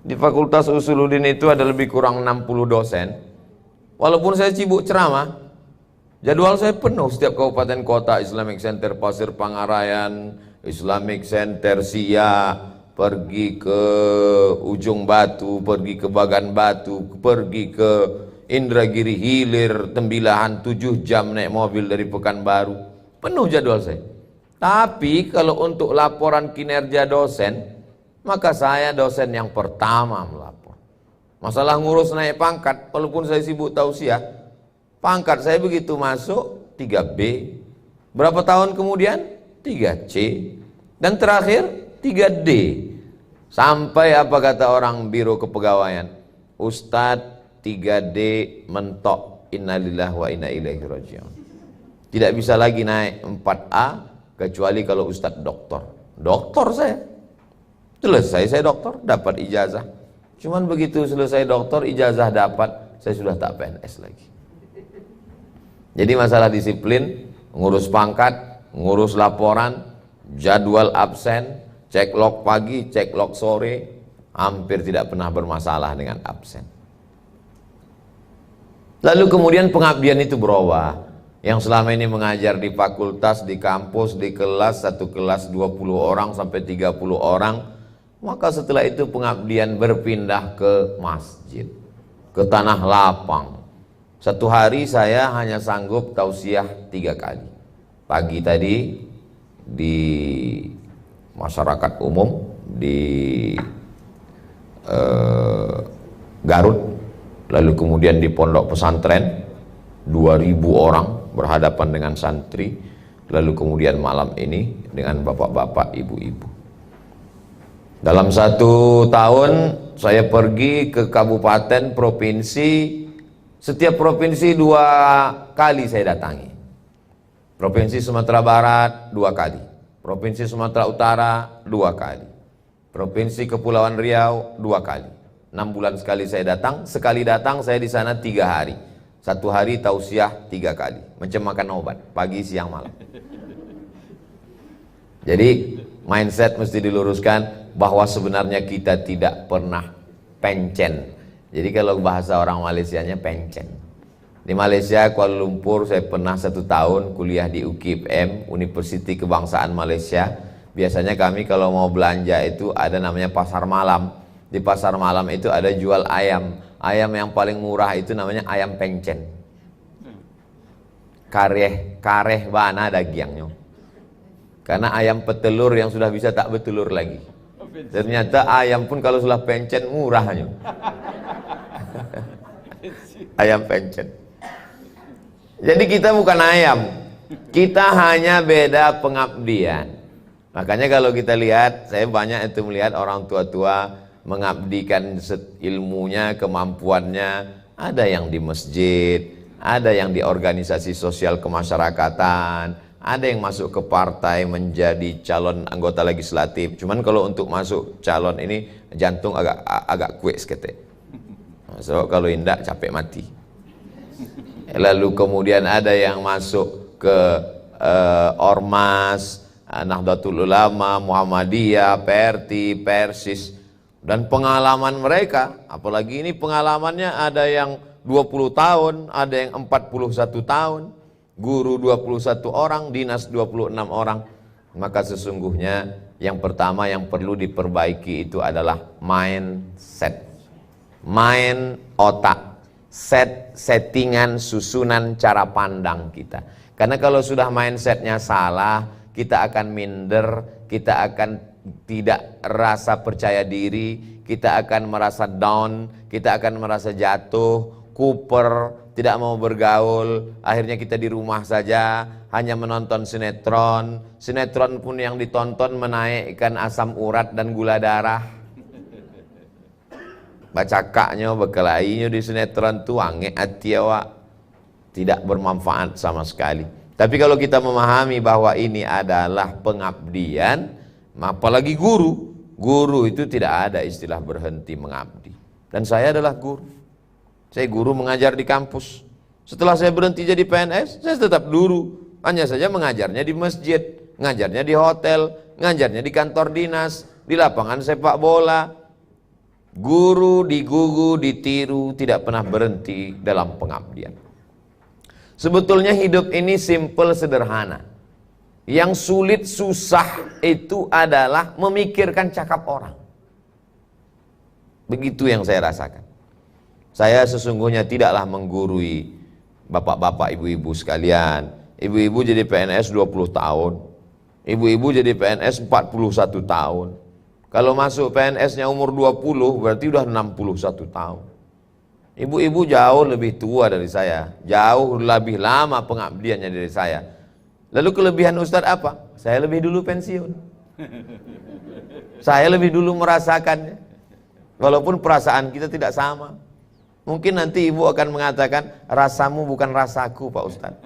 Di Fakultas Usuluddin itu ada lebih kurang 60 dosen. Walaupun saya sibuk ceramah, jadwal saya penuh setiap kabupaten kota. Islamic Center Pasir Pangarayan, Islamic Center Siak, pergi ke Ujung Batu, pergi ke Bagan Batu, pergi ke Indragiri Hilir, Tembilahan 7 jam naik mobil dari Pekanbaru. Penuh jadwal saya. Tapi kalau untuk laporan kinerja dosen, maka saya dosen yang pertama melapor. Masalah ngurus naik pangkat, walaupun saya sibuk tausiah, pangkat saya begitu masuk 3B. Berapa tahun kemudian? 3C. Dan terakhir 3D. Sampai apa kata orang biro kepegawaian? Ustadz 3D mentok, innalillahi wa inna ilaihi raji'un. Tidak bisa lagi naik 4A kecuali kalau Ustadz doktor. Doktor saya. Selesai saya doktor, dapat ijazah. Cuman begitu selesai doktor, ijazah dapat, saya sudah tak PNS lagi. Jadi masalah disiplin, ngurus pangkat, ngurus laporan, jadwal absen, cek log pagi, cek log sore, hampir tidak pernah bermasalah dengan absen. Lalu kemudian pengabdian itu berubah. Yang selama ini mengajar di fakultas, di kampus, di kelas, satu kelas 20 orang sampai 30 orang, maka setelah itu pengabdian berpindah ke masjid, ke tanah lapang. Satu hari saya hanya sanggup tausiah 3 kali. Pagi tadi di masyarakat umum di Garut, lalu kemudian di pondok pesantren 2000 orang berhadapan dengan santri, lalu kemudian malam ini dengan bapak-bapak, ibu-ibu. Dalam 1 tahun saya pergi ke kabupaten, provinsi, setiap provinsi 2 kali saya datangi. Provinsi Sumatera Barat 2 kali, Provinsi Sumatera Utara 2 kali, Provinsi Kepulauan Riau 2 kali. 6 bulan sekali saya datang, sekali datang saya di sana 3 hari. 1 hari tausiah 3 kali, macam makan obat, pagi, siang, malam. Jadi mindset mesti diluruskan bahwa sebenarnya kita tidak pernah pencen. Jadi kalau bahasa orang Malaysianya pencen. Di Malaysia, Kuala Lumpur, saya pernah 1 tahun kuliah di UKM, Universiti Kebangsaan Malaysia. Biasanya kami kalau mau belanja itu ada namanya pasar malam. Di pasar malam itu ada jual ayam. Ayam yang paling murah itu namanya ayam pencen. Kareh bana dagingnya. Karena ayam petelur yang sudah bisa tak betelur lagi. Ternyata ayam pun kalau sudah pencen murahnya. Ayam pencen. Jadi kita bukan ayam. Kita hanya beda pengabdian. Makanya kalau kita lihat, saya banyak itu melihat orang tua-tua mengabdikan ilmunya, kemampuannya. Ada yang di masjid, ada yang di organisasi sosial kemasyarakatan, ada yang masuk ke partai menjadi calon anggota legislatif. Cuman kalau untuk masuk calon ini jantung agak kuat sekete. So kalau indak capek mati. Lalu kemudian ada yang masuk ke Ormas, Nahdlatul Ulama, Muhammadiyah, PRT, Persis. Dan pengalaman mereka, apalagi ini pengalamannya ada yang 20 tahun, ada yang 41 tahun, guru 21 orang, dinas 26 orang. Maka sesungguhnya yang pertama yang perlu diperbaiki itu adalah mindset. Mind, otak, settingan, susunan cara pandang kita. Karena kalau sudah mindsetnya salah, kita akan minder, kita akan tidak rasa percaya diri, kita akan merasa down, kita akan merasa jatuh, kuper, tidak mau bergaul, akhirnya kita di rumah saja, hanya menonton sinetron. Sinetron pun yang ditonton menaikkan asam urat dan gula darah. Baca kaknya, bekelainya di sinetron tu ange hati awak, tidak bermanfaat sama sekali. Tapi kalau kita memahami bahwa ini adalah pengabdian, apalagi guru itu tidak ada istilah berhenti mengabdi. Dan saya adalah guru. Saya guru mengajar di kampus. Setelah saya berhenti jadi PNS, saya tetap guru. Hanya saja mengajarnya di masjid, ngajarnya di hotel, ngajarnya di kantor dinas, di lapangan sepak bola. Guru digugu, ditiru, tidak pernah berhenti dalam pengabdian. Sebetulnya hidup ini simple, sederhana. Yang sulit, susah itu adalah memikirkan cakap orang. Begitu yang saya rasakan. Saya sesungguhnya tidaklah menggurui bapak-bapak, ibu-ibu sekalian. Ibu-ibu jadi PNS 20 tahun. Ibu-ibu jadi PNS 41 tahun. Kalau masuk PNS-nya umur 20, berarti udah 61 tahun. Ibu-ibu jauh lebih tua dari saya, jauh lebih lama pengabdiannya dari saya. Lalu kelebihan Ustadz apa? Saya lebih dulu pensiun. Saya lebih dulu merasakannya. Walaupun perasaan kita tidak sama. Mungkin nanti ibu akan mengatakan, rasamu bukan rasaku Pak Ustadz.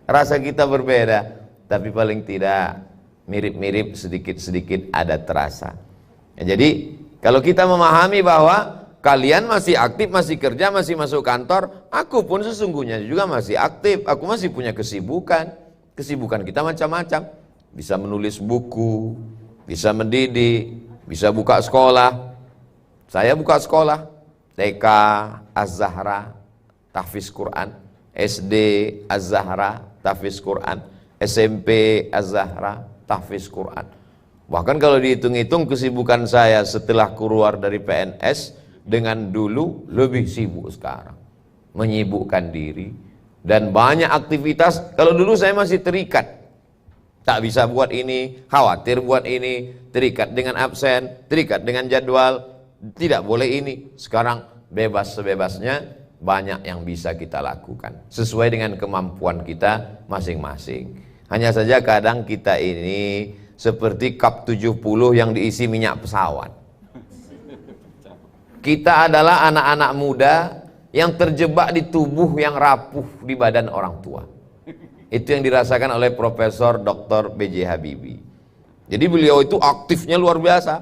Rasa kita berbeda, tapi paling tidak mirip-mirip, sedikit-sedikit ada terasa. Ya, jadi kalau kita memahami bahwa kalian masih aktif, masih kerja, masih masuk kantor, aku pun sesungguhnya juga masih aktif, aku masih punya kesibukan. Kesibukan kita macam-macam, bisa menulis buku, bisa mendidik, bisa buka sekolah. Saya buka sekolah TK Az-Zahra tahfiz Quran, SD Az-Zahra tahfiz Quran, SMP Az-Zahra tahfiz Quran. Bahkan kalau dihitung-hitung kesibukan saya setelah keluar dari PNS dengan dulu lebih sibuk sekarang, menyibukkan diri dan banyak aktivitas. Kalau dulu saya masih terikat, tak bisa buat ini, khawatir buat ini, terikat dengan absen, terikat dengan jadwal, tidak boleh ini. Sekarang bebas sebebasnya, banyak yang bisa kita lakukan sesuai dengan kemampuan kita masing-masing. Hanya saja kadang kita ini seperti kap 70 yang diisi minyak pesawat. Kita adalah anak-anak muda yang terjebak di tubuh yang rapuh di badan orang tua. Itu yang dirasakan oleh Profesor Dr. B.J. Habibie. Jadi beliau itu aktifnya luar biasa.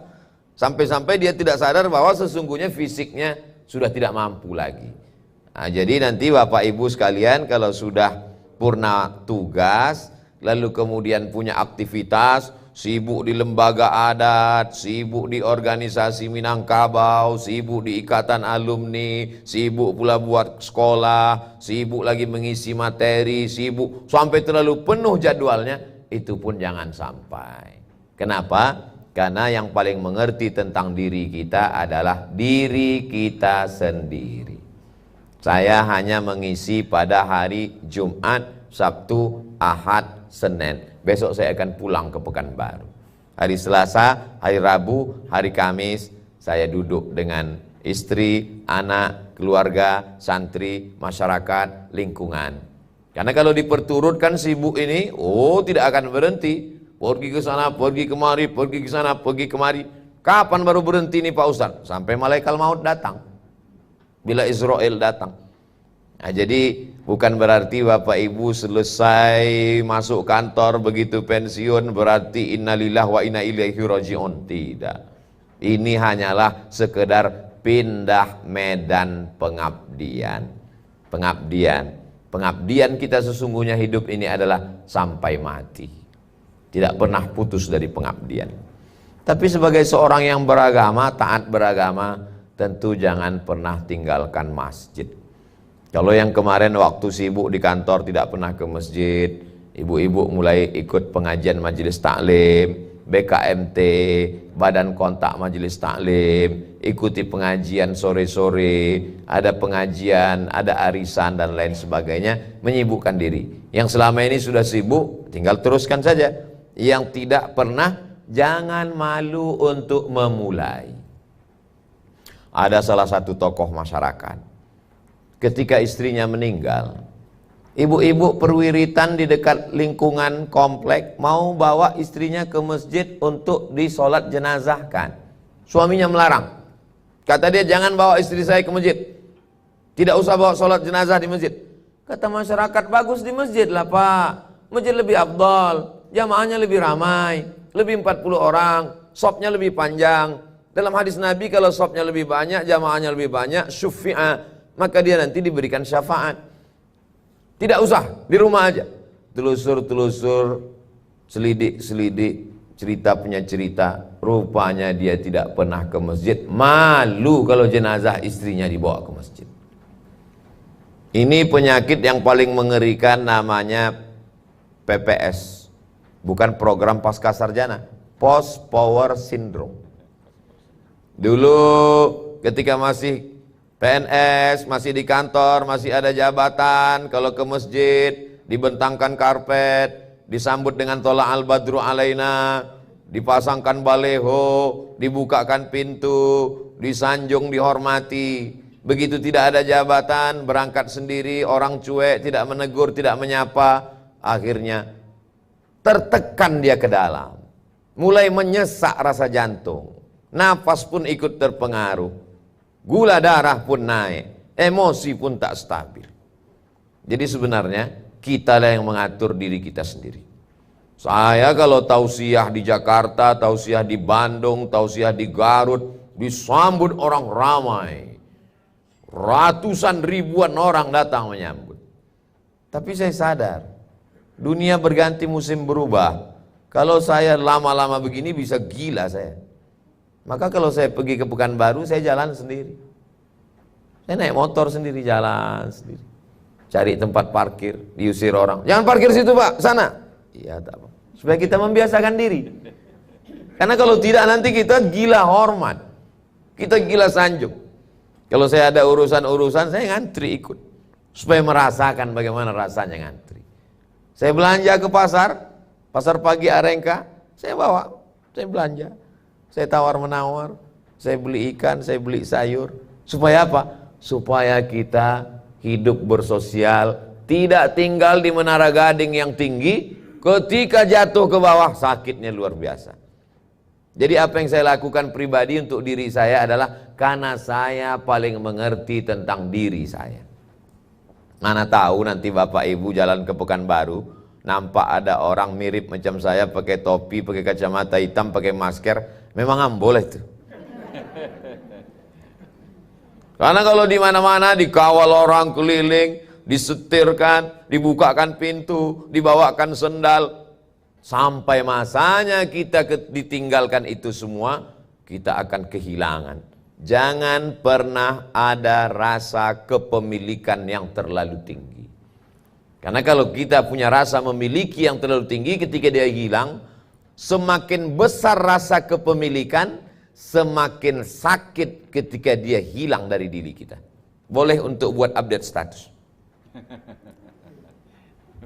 Sampai-sampai dia tidak sadar bahwa sesungguhnya fisiknya sudah tidak mampu lagi. Nah, jadi nanti Bapak Ibu sekalian kalau sudah purna tugas, lalu kemudian punya aktivitas, sibuk di lembaga adat, sibuk di organisasi Minangkabau, sibuk di ikatan alumni, sibuk pula buat sekolah, sibuk lagi mengisi materi, sibuk sampai terlalu penuh jadwalnya, itu pun jangan sampai. Kenapa? Karena yang paling mengerti tentang diri kita adalah diri kita sendiri. Saya hanya mengisi pada hari Jumat, Sabtu, Ahad, Senin. Besok saya akan pulang ke Pekanbaru. Hari Selasa, hari Rabu, hari Kamis saya duduk dengan istri, anak, keluarga, santri, masyarakat, lingkungan. Karena kalau diperturutkan sibuk ini, tidak akan berhenti. Pergi ke sana, pergi kemari, pergi ke sana, pergi kemari. Kapan baru berhenti nih Pak Ustaz? Sampai malaikat maut datang. Bila Israel datang. Nah, jadi bukan berarti Bapak Ibu selesai masuk kantor begitu pensiun berarti innalillahi wa inna ilaihi rajiun. Tidak. Ini hanyalah sekedar pindah medan pengabdian. Pengabdian kita sesungguhnya hidup ini adalah sampai mati. Tidak pernah putus dari pengabdian. Tapi sebagai seorang yang beragama, taat beragama, tentu jangan pernah tinggalkan masjid. Kalau yang kemarin waktu sibuk di kantor tidak pernah ke masjid, ibu-ibu mulai ikut pengajian majelis taklim, BKMT, badan kontak majelis taklim, ikuti pengajian sore-sore, ada pengajian, ada arisan dan lain sebagainya, menyibukkan diri. Yang selama ini sudah sibuk, tinggal teruskan saja. Yang tidak pernah, jangan malu untuk memulai. Ada salah satu tokoh masyarakat, ketika istrinya meninggal, ibu-ibu perwiritan di dekat lingkungan komplek mau bawa istrinya ke masjid untuk disolat jenazahkan. Suaminya melarang. Kata dia, jangan bawa istri saya ke masjid. Tidak usah bawa solat jenazah di masjid. Kata masyarakat, bagus di masjid lah Pak. Masjid lebih afdal, jamaahnya lebih ramai, lebih 40 orang, sopnya lebih panjang. Dalam hadis Nabi kalau sopnya lebih banyak, jamaahnya lebih banyak, syufi'a, maka dia nanti diberikan syafaat. Tidak usah, di rumah aja. Telusur-telusur, selidik-selidik, cerita punya cerita. Rupanya dia tidak pernah ke masjid. Malu kalau jenazah istrinya dibawa ke masjid. Ini penyakit yang paling mengerikan, namanya PPS. Bukan program pasca sarjana, post power syndrome. Dulu ketika masih PNS, masih di kantor, masih ada jabatan, kalau ke masjid dibentangkan karpet, disambut dengan tola al-badru alaina, dipasangkan baleho, dibukakan pintu, disanjung, dihormati. Begitu tidak ada jabatan, berangkat sendiri, orang cuek, tidak menegur, tidak menyapa, akhirnya tertekan dia ke dalam, mulai menyesak rasa jantung, nafas pun ikut terpengaruh, gula darah pun naik, emosi pun tak stabil. Jadi sebenarnya kita lah yang mengatur diri kita sendiri. Saya kalau tausiah di Jakarta, tausiah di Bandung, tausiah di Garut, disambut orang ramai. Ratusan ribuan orang datang menyambut. Tapi saya sadar, dunia berganti, musim berubah. Kalau saya lama-lama begini bisa gila saya. Maka kalau saya pergi ke Pekanbaru, saya jalan sendiri. Saya naik motor sendiri, jalan sendiri. Cari tempat parkir, diusir orang. Jangan parkir situ Pak, sana. Iya tak apa. Supaya kita membiasakan diri. Karena kalau tidak nanti kita gila hormat. Kita gila sanjung. Kalau saya ada urusan-urusan, saya ngantri ikut. Supaya merasakan bagaimana rasanya ngantri. Saya belanja ke pasar, pasar pagi Arengka, saya bawa, saya belanja. Saya tawar-menawar, saya beli ikan, saya beli sayur. Supaya apa? Supaya kita hidup bersosial, tidak tinggal di menara gading yang tinggi, ketika jatuh ke bawah sakitnya luar biasa. Jadi apa yang saya lakukan pribadi untuk diri saya adalah karena saya paling mengerti tentang diri saya. Mana tahu nanti Bapak Ibu jalan ke Pekanbaru, nampak ada orang mirip macam saya, pakai topi, pakai kacamata hitam, pakai masker, memang boleh tuh. Karena kalau di mana-mana dikawal orang keliling, disetirkan, dibukakan pintu, dibawakan sendal, sampai masanya kita ditinggalkan itu semua, kita akan kehilangan. Jangan pernah ada rasa kepemilikan yang terlalu tinggi. Karena kalau kita punya rasa memiliki yang terlalu tinggi, ketika dia hilang, semakin besar rasa kepemilikan, semakin sakit ketika dia hilang dari diri kita. Boleh untuk buat update status.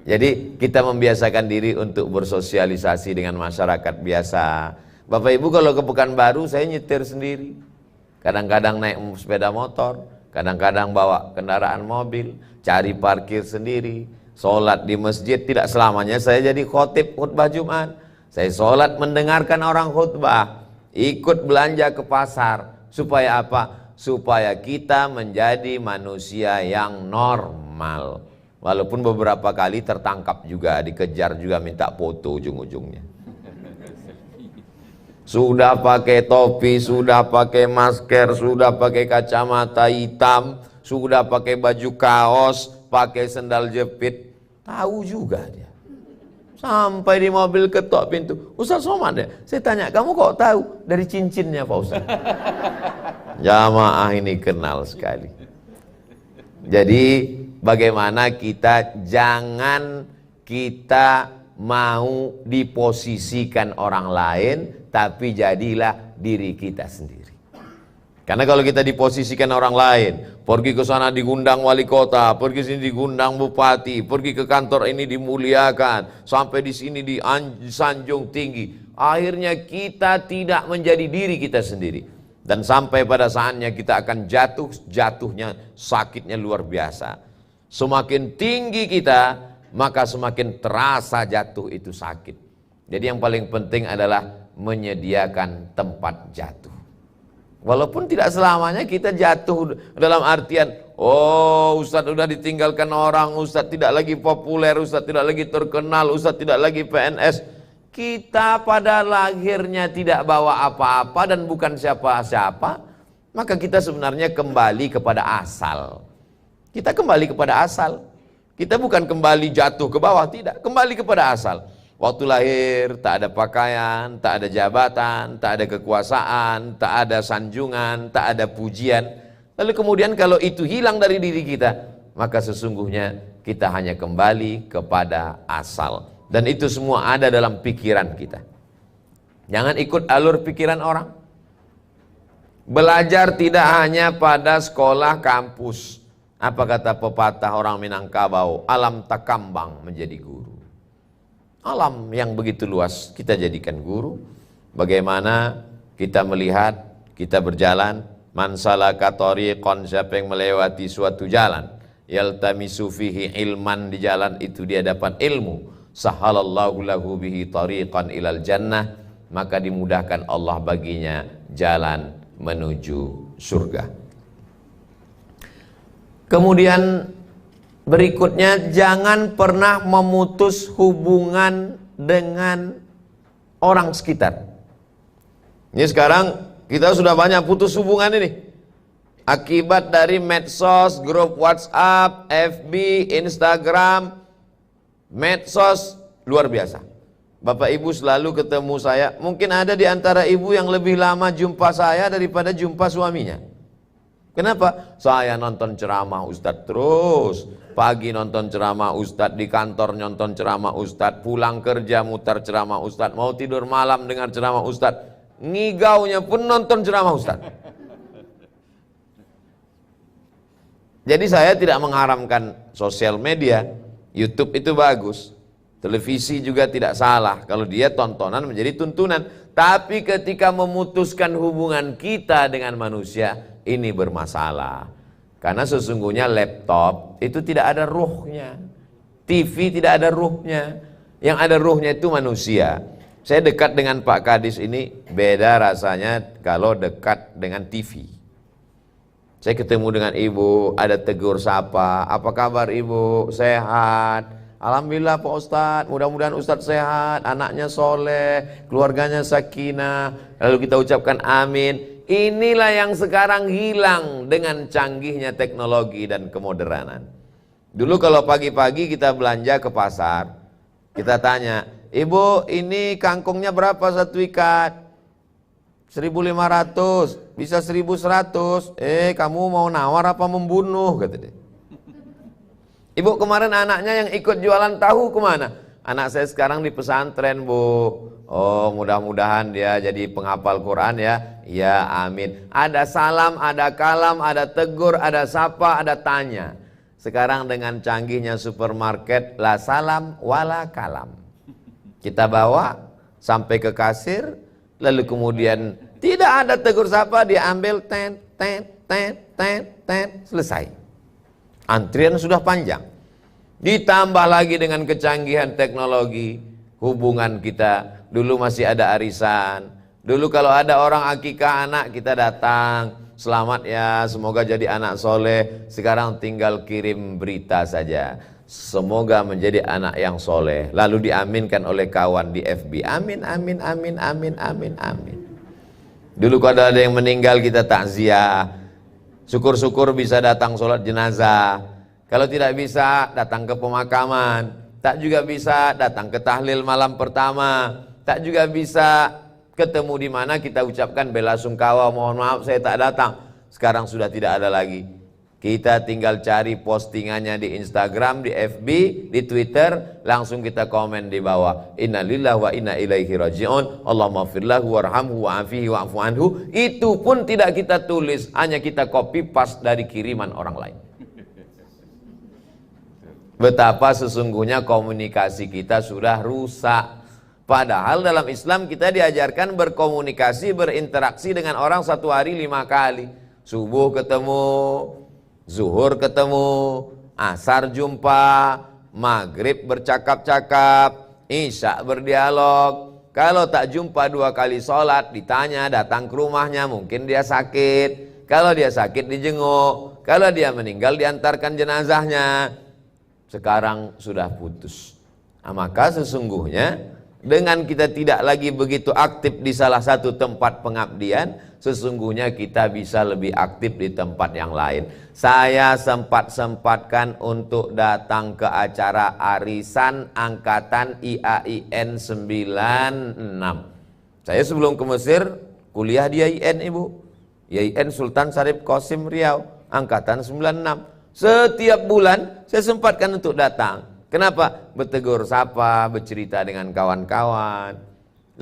Jadi kita membiasakan diri untuk bersosialisasi dengan masyarakat biasa. Bapak Ibu kalau ke Pekanbaru saya nyetir sendiri. Kadang-kadang naik sepeda motor, kadang-kadang bawa kendaraan mobil, cari parkir sendiri, sholat di masjid. Tidak selamanya saya jadi khotib khutbah Jumat. Saya sholat mendengarkan orang khutbah, ikut belanja ke pasar. Supaya apa? Supaya kita menjadi manusia yang normal. Walaupun beberapa kali tertangkap juga, dikejar juga, minta foto ujung-ujungnya. Sudah pakai topi, sudah pakai masker, sudah pakai kacamata hitam, sudah pakai baju kaos, pakai sendal jepit. Tahu juga dia. Sampai di mobil ketok pintu. Ustaz Somad ya? Saya tanya, kamu kok tahu? Dari cincinnya Pak Ustaz. Jamaah ini kenal sekali. Jadi bagaimana kita jangan kita mau diposisikan orang lain, tapi jadilah diri kita sendiri. Karena kalau kita diposisikan orang lain, pergi ke sana digundang wali kota, pergi sini digundang bupati, pergi ke kantor ini dimuliakan, sampai di sini disanjung tinggi, akhirnya kita tidak menjadi diri kita sendiri. Dan sampai pada saatnya kita akan jatuhnya sakitnya luar biasa. Semakin tinggi kita, maka semakin terasa jatuh itu sakit. Jadi yang paling penting adalah menyediakan tempat jatuh. Walaupun tidak selamanya kita jatuh dalam artian, oh Ustadz sudah ditinggalkan orang, Ustadz tidak lagi populer, Ustadz tidak lagi terkenal, Ustadz tidak lagi PNS. Kita pada lahirnya tidak bawa apa-apa dan bukan siapa-siapa, maka kita sebenarnya kembali kepada asal. Kita kembali kepada asal. Kita bukan kembali jatuh ke bawah, tidak. Kembali kepada asal. Waktu lahir tak ada pakaian, tak ada jabatan, tak ada kekuasaan, tak ada sanjungan, tak ada pujian. Lalu kemudian kalau itu hilang dari diri kita, maka sesungguhnya kita hanya kembali kepada asal. Dan itu semua ada dalam pikiran kita. Jangan ikut alur pikiran orang. Belajar tidak hanya pada sekolah kampus. Apa kata pepatah orang Minangkabau? Alam takambang menjadi guru. Alam yang begitu luas kita jadikan guru. Bagaimana kita melihat, kita berjalan, man salaka tariqan, siapa yang melewati suatu jalan, yaltamisu fihi ilman, di jalan itu dia dapat ilmu, sahalallahu lahu bihi tariqan ilal jannah, maka dimudahkan Allah baginya jalan menuju surga. Kemudian berikutnya, jangan pernah memutus hubungan dengan orang sekitar. Ini sekarang kita sudah banyak putus hubungan ini. Akibat dari medsos, grup WhatsApp, FB, Instagram, medsos luar biasa. Bapak Ibu selalu ketemu saya, mungkin ada di antara ibu yang lebih lama jumpa saya daripada jumpa suaminya. Kenapa? Saya nonton ceramah Ustadz terus. Pagi nonton ceramah Ustadz, di kantor nonton ceramah Ustadz, pulang kerja mutar ceramah Ustadz, mau tidur malam dengar ceramah Ustadz, ngigaunya pun nonton ceramah Ustadz. Jadi saya tidak mengharamkan sosial media. YouTube itu bagus, televisi juga tidak salah kalau dia tontonan menjadi tuntunan. Tapi ketika memutuskan hubungan kita dengan manusia, ini bermasalah. Karena sesungguhnya laptop itu tidak ada ruhnya, TV tidak ada ruhnya. Yang ada ruhnya itu manusia. Saya dekat dengan Pak Kadis ini beda rasanya kalau dekat dengan TV. Saya ketemu dengan ibu, ada tegur sapa, apa kabar ibu, sehat? Alhamdulillah Pak Ustadz, mudah-mudahan Ustadz sehat, anaknya soleh, keluarganya sakinah. Lalu kita ucapkan amin. Inilah yang sekarang hilang dengan canggihnya teknologi dan kemoderanan. Dulu kalau pagi-pagi kita belanja ke pasar, kita tanya, ibu ini kangkungnya berapa satu ikat? 1.500, bisa 1.100. Kamu mau nawar apa membunuh? Kata dia. Ibu kemarin anaknya yang ikut jualan tahu kemana? Anak saya sekarang di pesantren bu. Oh mudah-mudahan dia jadi penghafal Quran ya. Ya amin. Ada salam, ada kalam, ada tegur, ada sapa, ada tanya. Sekarang dengan canggihnya supermarket, la salam wala kalam. Kita bawa sampai ke kasir, lalu kemudian tidak ada tegur sapa, dia ambil ten, selesai. Antrian sudah panjang. Ditambah lagi dengan kecanggihan teknologi, hubungan kita. Dulu masih ada arisan. Dulu kalau ada orang akikah anak, kita datang. Selamat ya, semoga jadi anak soleh. Sekarang tinggal kirim berita saja. Semoga menjadi anak yang soleh. Lalu diaminkan oleh kawan di FB. Amin, amin, amin, amin, amin, amin. Dulu kalau ada yang meninggal kita takziah. Syukur-syukur bisa datang sholat jenazah. Kalau tidak bisa datang ke pemakaman. Tak juga bisa datang ke tahlil malam pertama. Tak juga bisa ketemu di mana kita ucapkan bela sungkawa, mohon maaf saya tak datang. Sekarang sudah tidak ada lagi. Kita tinggal cari postingannya di Instagram, di FB, di Twitter, langsung kita komen di bawah. Inna lillahi wa inna ilaihi raji'un. Allahumma firlahu warhamhu wa'afihi wa'afu anhu. Itu pun tidak kita tulis, hanya kita copy paste dari kiriman orang lain. Betapa sesungguhnya komunikasi kita sudah rusak. Padahal dalam Islam kita diajarkan berkomunikasi, berinteraksi dengan orang satu hari 5 kali. Subuh ketemu, zuhur ketemu, asar jumpa, maghrib bercakap-cakap, isya berdialog. Kalau tak jumpa 2 kali sholat, ditanya, datang ke rumahnya, mungkin dia sakit. Kalau dia sakit dijenguk, kalau dia meninggal diantarkan jenazahnya. Sekarang sudah putus. Maka sesungguhnya Dengan kita tidak lagi begitu aktif di salah satu tempat pengabdian, sesungguhnya kita bisa lebih aktif di tempat yang lain. Saya sempat-sempatkan untuk datang ke acara arisan angkatan IAIN 96. Saya sebelum ke Mesir kuliah di IAIN, Ibu. IAIN Sultan Syarif Qasim Riau, angkatan 96. Setiap bulan saya sempatkan untuk datang. Kenapa? Bertegur sapa, bercerita dengan kawan-kawan.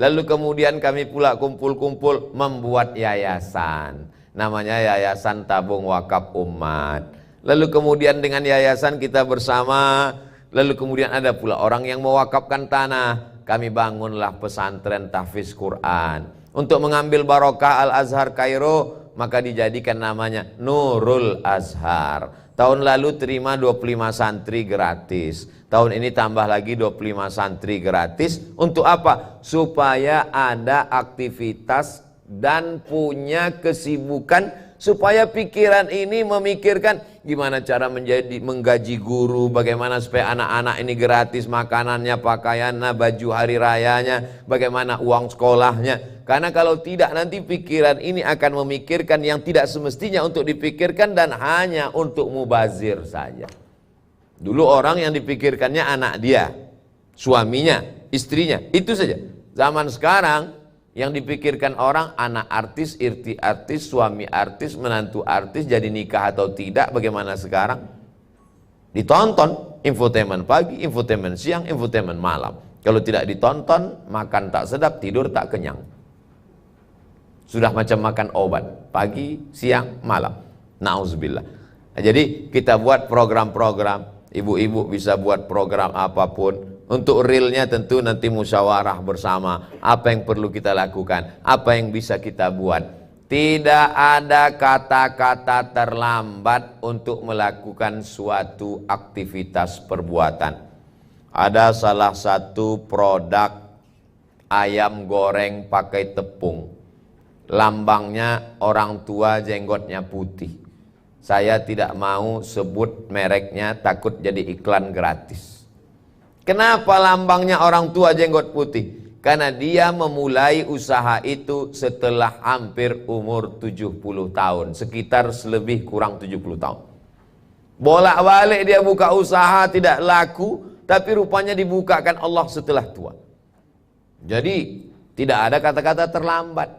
Lalu kemudian kami pula kumpul-kumpul membuat yayasan. Namanya Yayasan Tabung Wakaf Umat. Lalu kemudian dengan yayasan kita bersama. Lalu kemudian ada pula orang yang mewakafkan tanah. Kami bangunlah pesantren tahfiz Quran. Untuk mengambil barokah Al-Azhar Kairo, maka dijadikan namanya Nurul Azhar. Tahun lalu terima 25 santri gratis. Tahun ini tambah lagi 25 santri gratis. Untuk apa? Supaya ada aktivitas dan punya kesibukan, supaya pikiran ini memikirkan gimana cara menggaji guru, bagaimana supaya anak-anak ini gratis makanannya, pakaiannya, baju hari rayanya, bagaimana uang sekolahnya. Karena kalau tidak, nanti pikiran ini akan memikirkan yang tidak semestinya untuk dipikirkan dan hanya untuk mubazir saja. Dulu orang yang dipikirkannya anak dia, suaminya, istrinya, itu saja. Zaman sekarang yang dipikirkan orang anak artis, irti artis, suami artis, menantu artis, jadi nikah atau tidak, bagaimana sekarang? Ditonton, infotainment pagi, infotainment siang, infotainment malam. Kalau tidak ditonton, makan tak sedap, tidur tak kenyang. Sudah macam makan obat, pagi, siang, malam. Nauzubillah. Nah, jadi kita buat program-program, ibu-ibu bisa buat program apapun. Untuk realnya tentu nanti musyawarah bersama, apa yang perlu kita lakukan, apa yang bisa kita buat. Tidak ada kata-kata terlambat untuk melakukan suatu aktivitas perbuatan. Ada salah satu produk ayam goreng pakai tepung. Lambangnya orang tua jenggotnya putih. Saya tidak mau sebut mereknya, takut jadi iklan gratis. Kenapa lambangnya orang tua jenggot putih? Karena dia memulai usaha itu setelah hampir umur 70 tahun. Sekitar lebih kurang 70 tahun. Bolak-balik dia buka usaha tidak laku, tapi rupanya dibukakan Allah setelah tua. Jadi tidak ada kata-kata terlambat.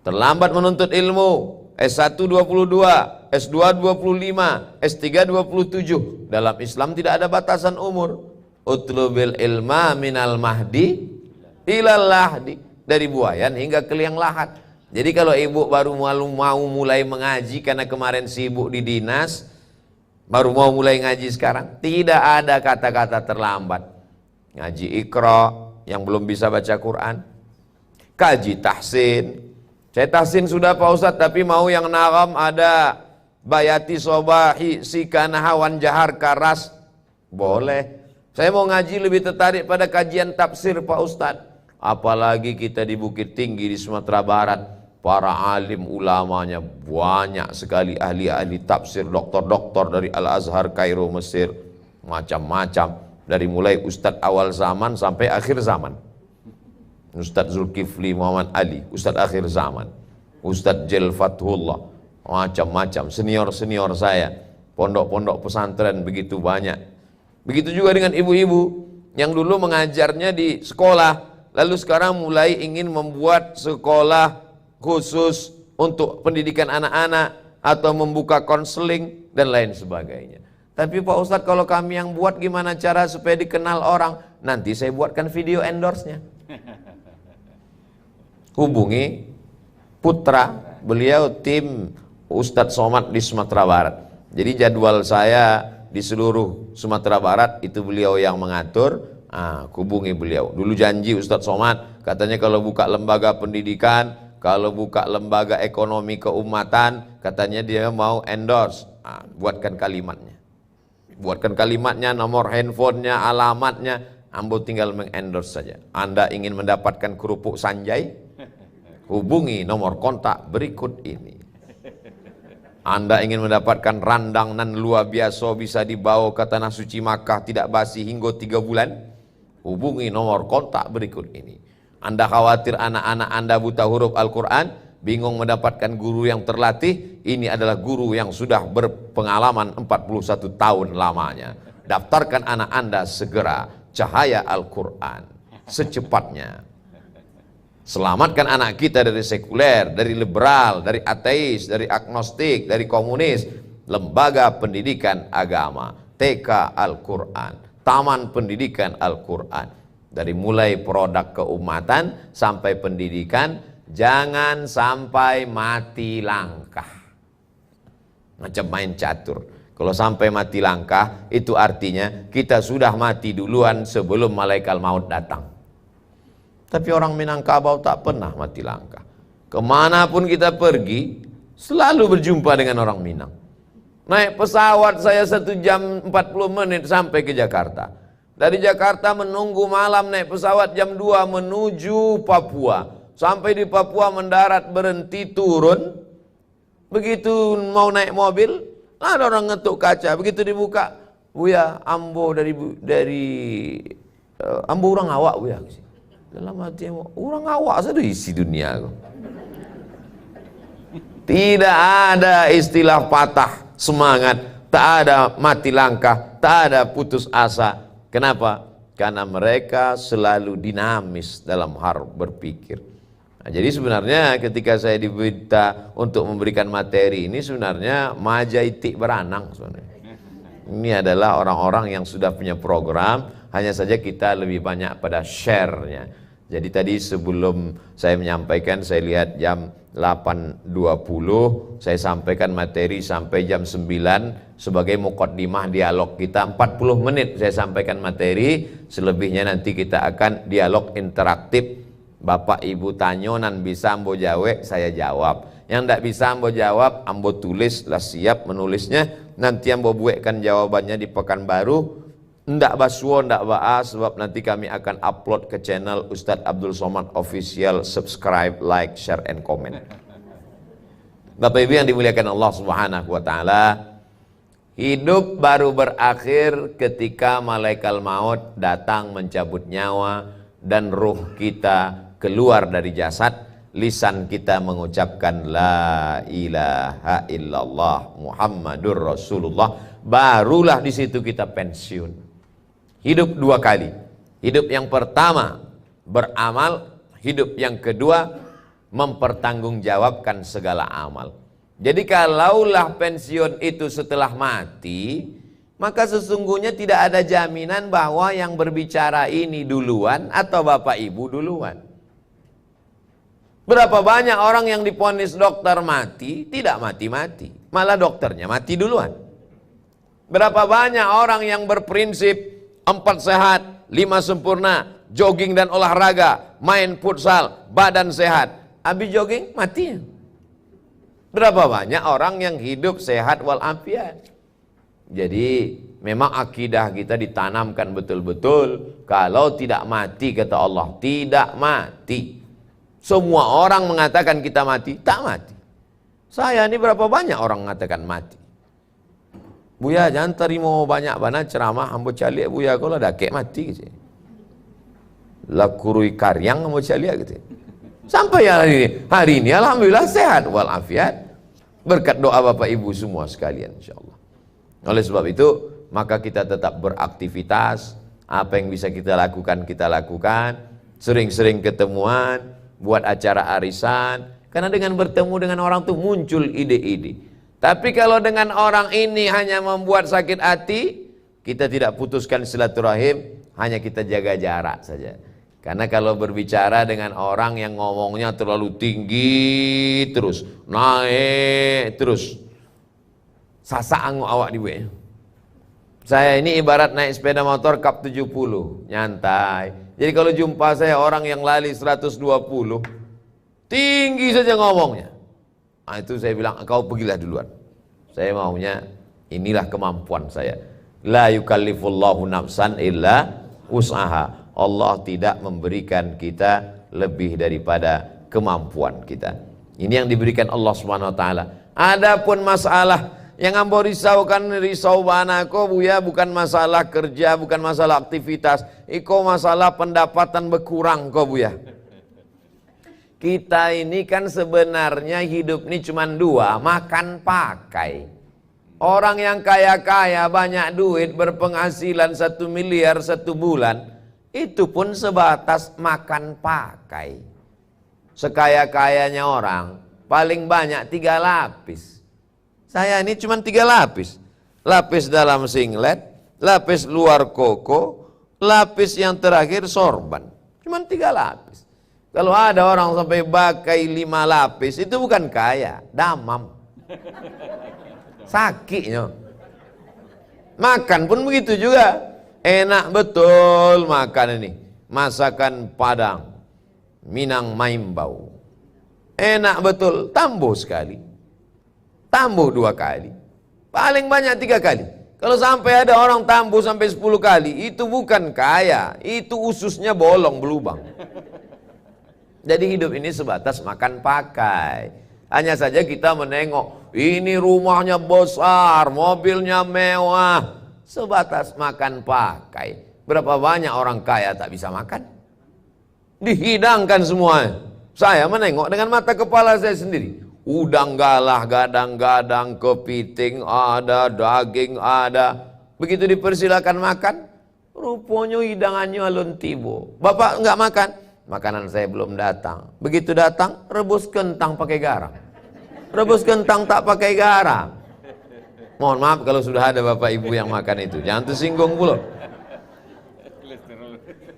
Terlambat menuntut ilmu, S1 22, S2 25, S3 27. Dalam Islam tidak ada batasan umur. Utlubil ilma minal mahdi ilal lahdi. Dari buayan hingga ke liang lahat. Jadi kalau ibu baru mau mulai mengaji karena kemarin sibuk di dinas, baru mau mulai ngaji sekarang, tidak ada kata-kata terlambat. Ngaji Iqra yang belum bisa baca Quran, kaji tahsin. Saya tahsin sudah Pak Ustadz, tapi mau yang naram ada bayati sobahi sikanahawan jahar karas. Boleh. Saya mau ngaji lebih tertarik pada kajian tafsir Pak Ustadz. Apalagi kita di Bukit Tinggi di Sumatera Barat. Para alim ulamanya banyak sekali, ahli-ahli tafsir, doktor-doktor dari Al-Azhar Kairo Mesir. Macam-macam. Dari mulai Ustadz awal zaman sampai akhir zaman. Ustadz Zulkifli Muhammad Ali, Ustadz akhir zaman, Ustadz Jel Fathullah, macam-macam, senior-senior saya, pondok-pondok pesantren begitu banyak. Begitu juga dengan ibu-ibu yang dulu mengajarnya di sekolah, lalu sekarang mulai ingin membuat sekolah khusus untuk pendidikan anak-anak atau membuka konseling dan lain sebagainya. Tapi Pak Ustadz, kalau kami yang buat gimana cara supaya dikenal orang? Nanti saya buatkan video endorse-nya. Hubungi putra beliau, tim Ustadz Somad di Sumatera Barat. Jadi jadwal saya di seluruh Sumatera Barat itu beliau yang mengatur. Hubungi beliau. Dulu janji Ustadz Somad, katanya kalau buka lembaga pendidikan, kalau buka lembaga ekonomi keumatan, katanya dia mau endorse. Buatkan kalimatnya. Buatkan kalimatnya, nomor handphonenya, alamatnya. Ambo tinggal mengendorse saja. Anda ingin mendapatkan kerupuk Sanjay? Hubungi nomor kontak berikut ini. Anda ingin mendapatkan randang nan luar biasa bisa dibawa ke tanah suci Makkah tidak basi hingga 3 bulan? hubungi nomor kontak berikut ini. Anda khawatir anak-anak Anda buta huruf Al-Quran, bingung mendapatkan guru yang terlatih, ini adalah guru yang sudah berpengalaman 41 tahun lamanya. Daftarkan anak Anda segera, Cahaya Al-Quran, secepatnya. Selamatkan anak kita dari sekuler, dari liberal, dari ateis, dari agnostik, dari komunis. Lembaga pendidikan agama, TK Al-Quran, Taman Pendidikan Al-Quran. Dari mulai produk keumatan sampai pendidikan, jangan sampai mati langkah. Macam main catur. Kalau sampai mati langkah, itu artinya kita sudah mati duluan sebelum malaikat maut datang. Tapi orang Minangkabau tak pernah mati langkah. Kemanapun kita pergi, selalu berjumpa dengan orang Minang. Naik pesawat saya 1 jam 40 menit sampai ke Jakarta. Dari Jakarta menunggu malam naik pesawat jam 2 menuju Papua. Sampai di Papua mendarat, berhenti, turun. Begitu mau naik mobil, ada orang ngetuk kaca. Begitu dibuka, Buya, Ambo dari Ambo orang awak, Buya. Dalam hati orang awak saja isi dunia. Tidak ada istilah patah semangat, tak ada mati langkah, tak ada putus asa. Kenapa? Karena mereka selalu dinamis dalam hal berpikir. Nah, jadi sebenarnya ketika saya diminta untuk memberikan materi ini, sebenarnya majaitik beranang sebenarnya. Ini adalah orang-orang yang sudah punya program, hanya saja kita lebih banyak pada share-nya. Jadi tadi sebelum saya menyampaikan, saya lihat jam 8.20, saya sampaikan materi sampai jam 9 sebagai muqaddimah dialog kita. 40 menit saya sampaikan materi, selebihnya nanti kita akan dialog interaktif. Bapak Ibu tanyonan bisa ambo jawe, saya jawab. Yang tidak bisa ambo jawab, ambo tulis, lah siap menulisnya. Nanti ambo buatkan jawabannya di Pekanbaru. Ndak basuo, ndak baas, sebab nanti kami akan upload ke channel Ustadz Abdul Somad Official. Subscribe, like, share, and comment. Bapak Ibu yang dimuliakan Allah Subhanahu wa Ta'ala, hidup baru berakhir ketika malaikat maut datang mencabut nyawa dan ruh kita keluar dari jasad. Lisan kita mengucapkan la ilaha illallah Muhammadur Rasulullah, barulah di situ kita pensiun. Hidup 2 kali. Hidup yang pertama beramal, hidup yang kedua mempertanggungjawabkan segala amal. Jadi kalaulah pensiun itu setelah mati, maka sesungguhnya tidak ada jaminan bahwa yang berbicara ini duluan atau Bapak Ibu duluan. Berapa banyak orang yang divonis dokter mati, tidak mati-mati, malah dokternya mati duluan. Berapa banyak orang yang berprinsip 4 sehat, 5 sempurna, jogging dan olahraga, main futsal, badan sehat. Habis jogging, mati. Berapa banyak orang yang hidup sehat walafiat. Jadi memang akidah kita ditanamkan betul-betul. Kalau tidak mati, kata Allah, tidak mati. Semua orang mengatakan kita mati, tak mati. Saya ini berapa banyak orang mengatakan mati. Buya jangan terima banyak banget ceramah ambo calik buya kalau dah kek mati gitu. Lakurui karyang ambo calik gitu. Sampai hari ini alhamdulillah sehat walafiat berkat doa Bapak Ibu semua sekalian insyaallah. Oleh sebab itu maka kita tetap beraktivitas, apa yang bisa kita lakukan, sering-sering ketemuan, buat acara arisan, karena dengan bertemu dengan orang tuh muncul ide-ide. Tapi kalau dengan orang ini hanya membuat sakit hati, kita tidak putuskan silaturahim, hanya kita jaga jarak saja. Karena kalau berbicara dengan orang yang ngomongnya terlalu tinggi terus, naik terus, sasaang awak diwe. Saya ini ibarat naik sepeda motor kap 70, nyantai. Jadi kalau jumpa saya orang yang lali 120, tinggi saja ngomongnya. Nah, itu saya bilang, kau pergilah duluan. Saya maunya, inilah kemampuan saya. La yukallifullahu nafsan illa usaha. Allah tidak memberikan kita lebih daripada kemampuan kita. Ini yang diberikan Allah Subhanahu wa taala. Adapun masalah Yang ambo risaukan risau banako buya bukan masalah kerja, bukan masalah aktivitas. Iko masalah pendapatan berkurang kok buya. Kita ini kan sebenarnya hidup ini cuma dua, makan pakai. Orang yang kaya-kaya banyak duit berpenghasilan 1 miliar 1 bulan, itu pun sebatas makan pakai. Sekaya-kayanya orang paling banyak 3 lapis. Saya ini cuma 3 lapis. Lapis dalam singlet, lapis luar koko, lapis yang terakhir sorban. Cuma 3 lapis. Kalau ada orang sampai pakai 5 lapis, itu bukan kaya, damam. Sakitnya. Makan pun begitu juga. Enak betul makan ini. Masakan Padang, Minang Maimbau. Enak betul, tambuh sekali. Tambuh 2 kali, paling banyak 3 kali. Kalau sampai ada orang tambuh sampai 10 kali, itu bukan kaya, itu ususnya bolong belubang. Jadi hidup ini sebatas makan pakai. Hanya saja kita menengok, ini rumahnya besar, mobilnya mewah, sebatas makan pakai. Berapa banyak orang kaya tak bisa makan? Dihidangkan semua. Saya menengok dengan mata kepala saya sendiri. Udang galah, gadang-gadang, kepiting ada, daging ada. Begitu dipersilakan makan, rupanya hidangannya alun tibo. Bapak enggak makan? Makanan saya belum datang. Begitu datang, rebus kentang pakai garam. Rebus kentang tak pakai garam. Mohon maaf kalau sudah ada bapak ibu yang makan itu. Jangan tersinggung pula.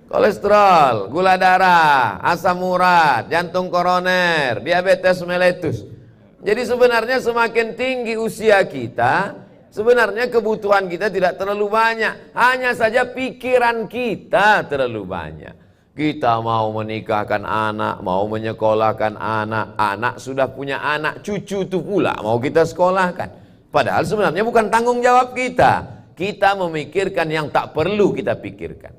Kolesterol, gula darah, asam urat, jantung koroner, diabetes mellitus. Jadi sebenarnya semakin tinggi usia kita, sebenarnya kebutuhan kita tidak terlalu banyak. Hanya saja pikiran kita terlalu banyak. Kita mau menikahkan anak, mau menyekolahkan anak, anak sudah punya anak, cucu itu pula mau kita sekolahkan. Padahal sebenarnya bukan tanggung jawab kita. Kita memikirkan yang tak perlu kita pikirkan.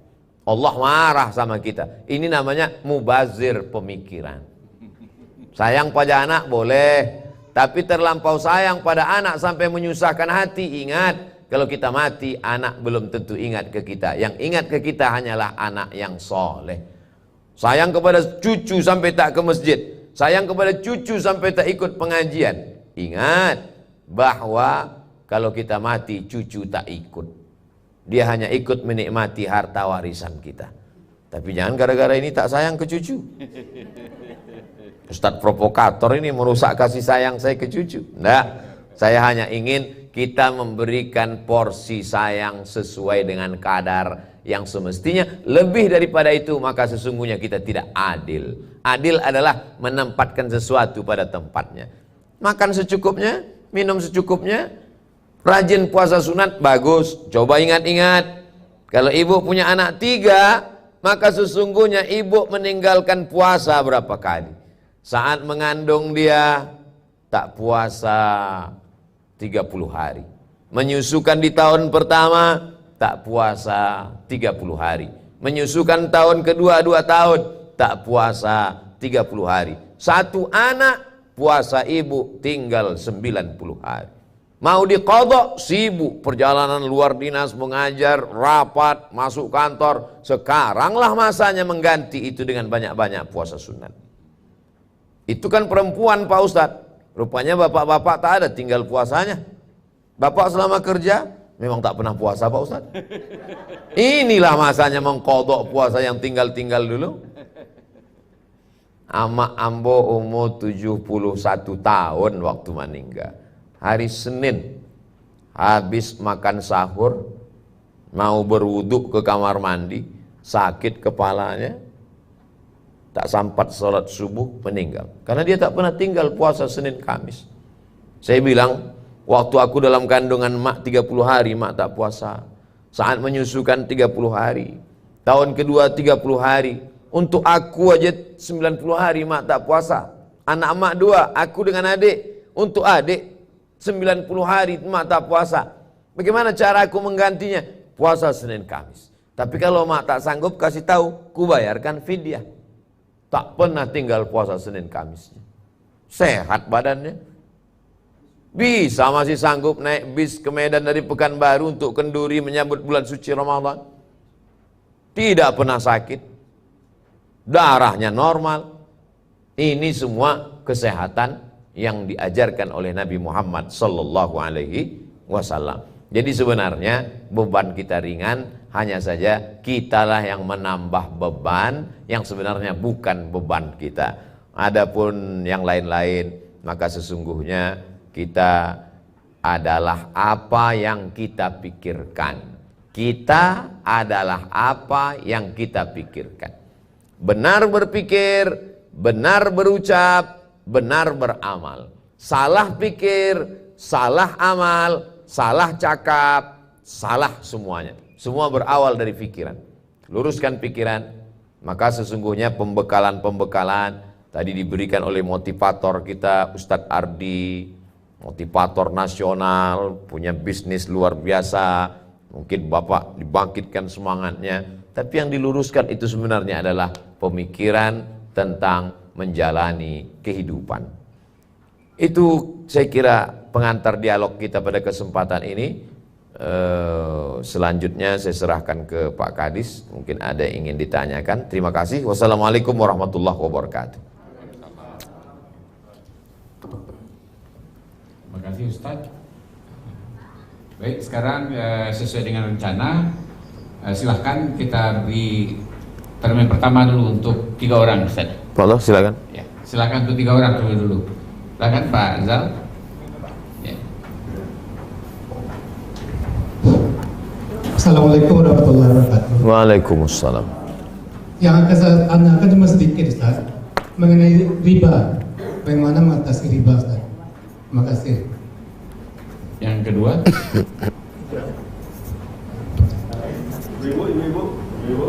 Allah marah sama kita. Ini namanya mubazir pemikiran. Sayang pada anak boleh, tapi terlampau sayang pada anak sampai menyusahkan hati. Ingat, kalau kita mati, anak belum tentu ingat ke kita. Yang ingat ke kita hanyalah anak yang soleh. Sayang kepada cucu sampai tak ke masjid. Sayang kepada cucu sampai tak ikut pengajian. Ingat bahwa kalau kita mati, cucu tak ikut. Dia hanya ikut menikmati harta warisan kita. Tapi jangan gara-gara ini tak sayang ke cucu. Ustadz provokator ini merusak kasih sayang saya ke cucu. Enggak, saya hanya ingin kita memberikan porsi sayang sesuai dengan kadar yang semestinya. Lebih daripada itu maka sesungguhnya kita tidak adil. Adil adalah menempatkan sesuatu pada tempatnya. Makan secukupnya, minum secukupnya. Rajin puasa sunat, bagus. Coba ingat-ingat, kalau ibu punya anak 3, maka sesungguhnya ibu meninggalkan puasa berapa kali? Saat mengandung dia tak puasa 30 hari. Menyusukan di tahun pertama tak puasa 30 hari. Menyusukan tahun kedua 2 tahun tak puasa 30 hari. 1 anak puasa ibu tinggal 90 hari. Mau diqadha, sibuk perjalanan luar dinas, mengajar, rapat, masuk kantor. Sekaranglah masanya mengganti itu dengan banyak-banyak puasa sunat. Itu kan perempuan Pak Ustadz. Rupanya bapak-bapak tak ada tinggal puasanya. Bapak selama kerja memang tak pernah puasa Pak Ustadz. Inilah masanya mengqadha puasa yang tinggal-tinggal dulu. Amak ambo umur 71 tahun waktu meninggal. Hari Senin habis makan sahur, mau berwuduk ke kamar mandi, sakit kepalanya, tak sempat sholat subuh, meninggal. Karena dia tak pernah tinggal puasa Senin Kamis. Saya bilang, waktu aku dalam kandungan mak 30 hari, mak tak puasa. Saat menyusukan 30 hari. Tahun kedua 30 hari. Untuk aku aja 90 hari mak tak puasa. Anak mak 2, aku dengan adik. Untuk adik 90 hari mak tak puasa. Bagaimana cara aku menggantinya? Puasa Senin Kamis. Tapi kalau mak tak sanggup, kasih tahu, ku bayarkan fidyah. Tak pernah tinggal puasa Senin Kamis. Sehat badannya. Bisa masih sanggup naik bis ke Medan dari Pekanbaru untuk Kenduri menyambut bulan suci Ramadan. Tidak pernah sakit. Darahnya normal. Ini semua kesehatan yang diajarkan oleh Nabi Muhammad sallallahu alaihi wasallam. Jadi sebenarnya beban kita ringan, hanya saja kitalah yang menambah beban yang sebenarnya bukan beban kita. Adapun yang lain-lain, maka sesungguhnya kita adalah apa yang kita pikirkan. Kita adalah apa yang kita pikirkan. Benar berpikir, benar berucap, benar beramal. Salah pikir, salah amal, salah cakap, salah semuanya. Semua berawal dari pikiran. Luruskan pikiran, maka sesungguhnya pembekalan-pembekalan tadi diberikan oleh motivator kita Ustadz Ardi, motivator nasional, punya bisnis luar biasa. Mungkin Bapak dibangkitkan semangatnya, tapi yang diluruskan itu sebenarnya adalah pemikiran tentang menjalani kehidupan. Itu saya kira pengantar dialog kita pada kesempatan ini. Selanjutnya saya serahkan ke Pak Kadis, mungkin ada yang ingin ditanyakan. Terima kasih. Wassalamualaikum warahmatullahi wabarakatuh. Terima kasih Ustadz. Baik, sekarang sesuai dengan rencana, silahkan kita beri termin pertama dulu untuk 3 orang Ustadz. Pak, silakan. Ya, silakan untuk 3 orang dulu. Silakan Pak Zal. Ya. Assalamualaikum warahmatullahi wabarakatuh. Waalaikumsalam. Yang akan saya tanyakan cuma sedikit Ustaz, mengenai riba. Bagaimana mengatasi riba Ustaz? Terima kasih. Yang kedua. Ibu.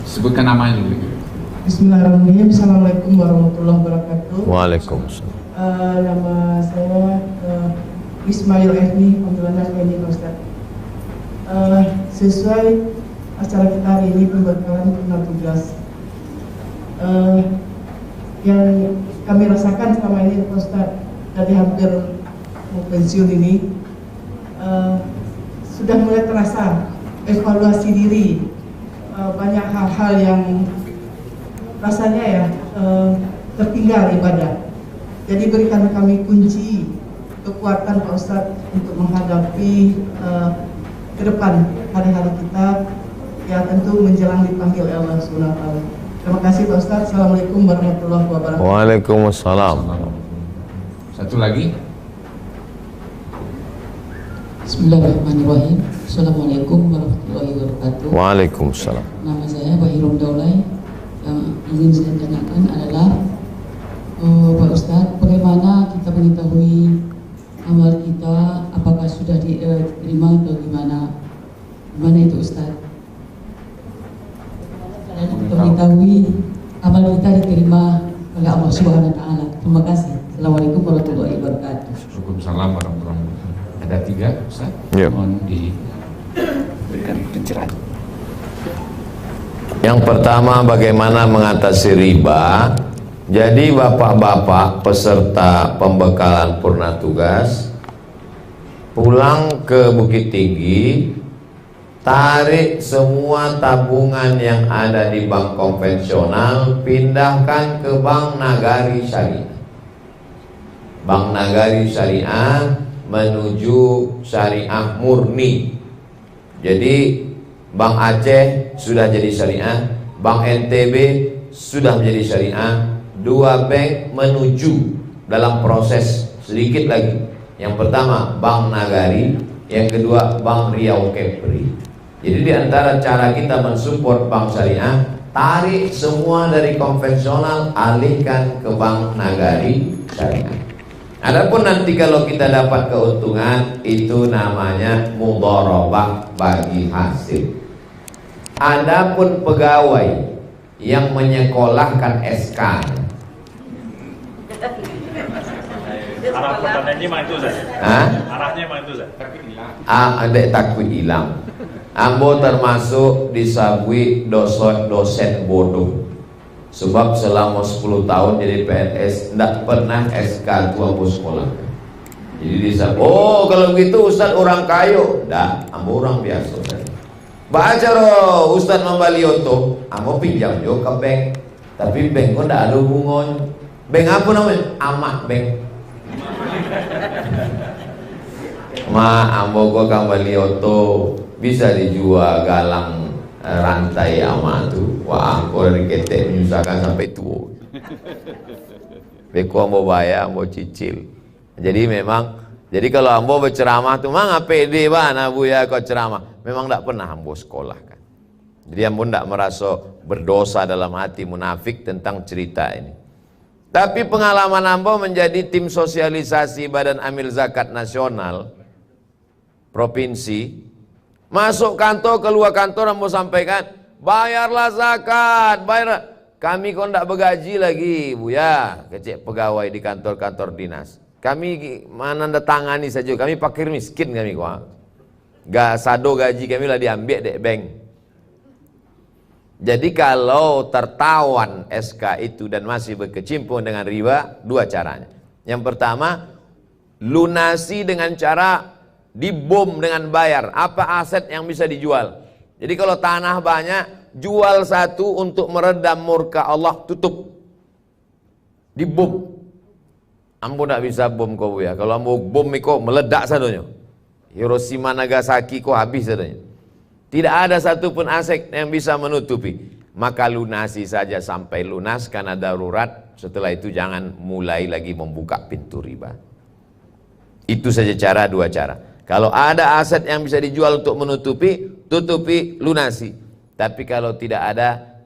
Sebutkan namanya dulu. Bismillahirrahmanirrahim. Assalamualaikum warahmatullahi wabarakatuh. Waalaikumsalam. Nama saya Ismail Ehni, panggilan Ehni Ustaz. Sesuai acara kita hari ini, pembekalan purna tugas, yang kami rasakan selama ini Ustaz, dari hampir mau pensiun ini, sudah mulai terasa evaluasi diri. Banyak hal-hal yang rasanya ya tertinggal ibadah. Jadi berikan kami kunci kekuatan Pak Ustadz untuk menghadapi ke depan hari-hari kita, ya tentu menjelang dipanggil Allah Subhanahu wa taala. Terima kasih Pak Ustadz. Assalamualaikum warahmatullahi wabarakatuh. Waalaikumsalam. Satu lagi. Bismillahirrahmanirrahim. Assalamualaikum warahmatullahi wabarakatuh. Waalaikumsalam. Nama saya Bahirum Daulay. Yang ingin saya tanyakan adalah Pak Ustadz, bagaimana kita mengetahui amal kita apakah sudah diterima atau gimana? Gimana itu Ustadz? Bagaimana kita mengetahui amal kita diterima oleh Allah Subhanahu wa taala? Terima kasih. Assalamualaikum warahmatullahi wabarakatuh. Waalaikumsalam warahmatullahi wabarakatuh. Ada 3 Ustaz. Ya. Mohon diberikan pencerahan. Yang pertama, bagaimana mengatasi riba. Jadi bapak-bapak peserta pembekalan purna tugas pulang ke Bukit Tinggi, tarik semua tabungan yang ada di bank konvensional, pindahkan ke Bank Nagari Syariah. Bank Nagari Syariah menuju syariah murni. Jadi Bank Aceh sudah jadi syariah, Bank NTB sudah menjadi syariah. 2 bank menuju dalam proses sedikit lagi. Yang pertama Bank Nagari, yang kedua Bank Riau Kepri. Jadi di antara cara kita mensupport bank syariah, tarik semua dari konvensional, alihkan ke Bank Nagari Syariah. Adapun nanti kalau kita dapat keuntungan, itu namanya mudharabah bagi hasil. Adapun pegawai yang menyekolahkan SK, Arah pertanyaannya mana itu Ustaz? Arahnya mana itu Ustaz? ada takut hilang. Ambo termasuk disabui dosen bodoh. Sebab selama 10 tahun jadi PNS tidak pernah SK itu ambo sekolah. Jadi dia oh kalau begitu Ustaz orang kayo. Dah, ambo orang biasa. Baca roh Ustaz Mambalioto, ambo pinjam jo ke bank. Tapi bank kok tidak ada hubungan. Bank apa namanya? Amak bank. ambo kok Mambalioto bisa dijual galang rantai amak tu. Wah, angko dari ketek menyusahkan sampai tua. Beko ambo bayar, ambo cicil. Jadi memang, jadi kalau ambo berceramah tuh mang pede bana buya kau ceramah. Memang tidak pernah ambo sekolah kan. Jadi ambo tidak merasa berdosa dalam hati munafik tentang cerita ini. Tapi pengalaman ambo menjadi tim sosialisasi Badan Amil Zakat Nasional Provinsi. Masuk kantor, keluar kantor ambo sampaikan, bayarlah zakat, bayar. Kami kok tidak bergaji lagi buya, kecek pegawai di kantor-kantor dinas. Kami menandatangani saja, kami fakir miskin kami kok. Gak sado gaji kami lah diambil dek bank. Jadi kalau tertawan SK itu dan masih berkecimpung dengan riba, dua caranya. Yang pertama, lunasi dengan cara dibom dengan bayar. Apa aset yang bisa dijual? Jadi kalau tanah banyak, jual satu untuk meredam murka Allah, tutup. Dibom. Ambo tidak bisa bom kau ya. Kalau ambo bom kau meledak sadonya. Hiroshima Nagasaki kau habis sadonya. Tidak ada satupun aset yang bisa menutupi. Maka lunasi saja sampai lunas karena darurat. Setelah itu jangan mulai lagi membuka pintu riba. Itu saja cara, dua cara. Kalau ada aset yang bisa dijual untuk menutupi, tutupi, lunasi. Tapi kalau tidak ada,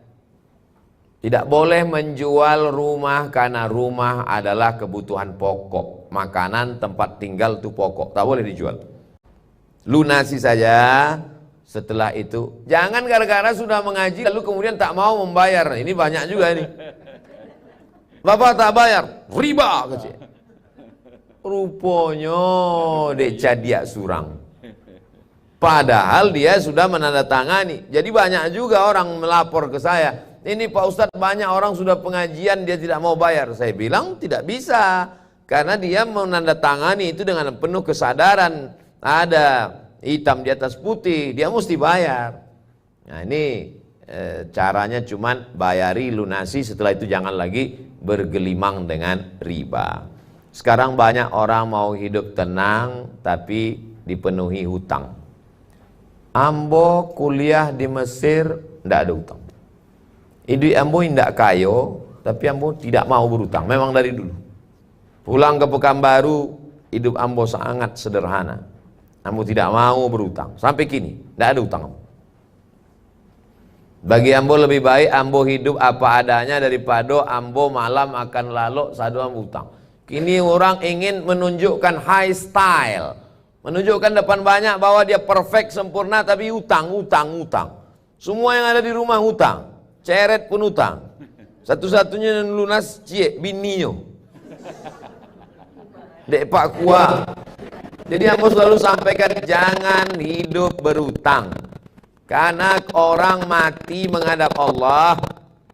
tidak boleh menjual rumah karena rumah adalah kebutuhan pokok. Makanan, tempat tinggal itu pokok. Tak boleh dijual. Lunasi saja. Setelah itu, jangan gara-gara sudah mengaji lalu kemudian tak mau membayar. Ini banyak juga ini. Bapak tak bayar, riba kecil. Rupanya dek cadiak surang. Padahal dia sudah menandatangani. Jadi banyak juga orang melapor ke saya. Ini Pak Ustadz banyak orang sudah pengajian dia tidak mau bayar. Saya bilang tidak bisa. Karena dia menandatangani itu dengan penuh kesadaran. Ada hitam di atas putih, dia mesti bayar. Nah ini caranya cuman bayari lunasi, setelah itu jangan lagi bergelimang dengan riba. Sekarang banyak orang mau hidup tenang tapi dipenuhi hutang. Ambo kuliah di Mesir tidak ada hutang. Hidup ambo tidak kayo, tapi ambo tidak mau berhutang. Memang dari dulu. Pulang ke Pekanbaru, hidup ambo sangat sederhana. Ambo tidak mau berhutang. Sampai kini, tidak ada hutang. Bagi ambo lebih baik ambo hidup apa adanya daripada ambo malam akan lalu sadu ambo hutang. Kini orang ingin menunjukkan high style. Menunjukkan depan banyak bahwa dia perfect, sempurna, tapi hutang. Semua yang ada di rumah hutang. Ceret pun hutang. Satu-satunya yang lunas cie, bininya. Dek Pak Kuah. Jadi aku selalu sampaikan jangan hidup berhutang. Karena orang mati menghadap Allah,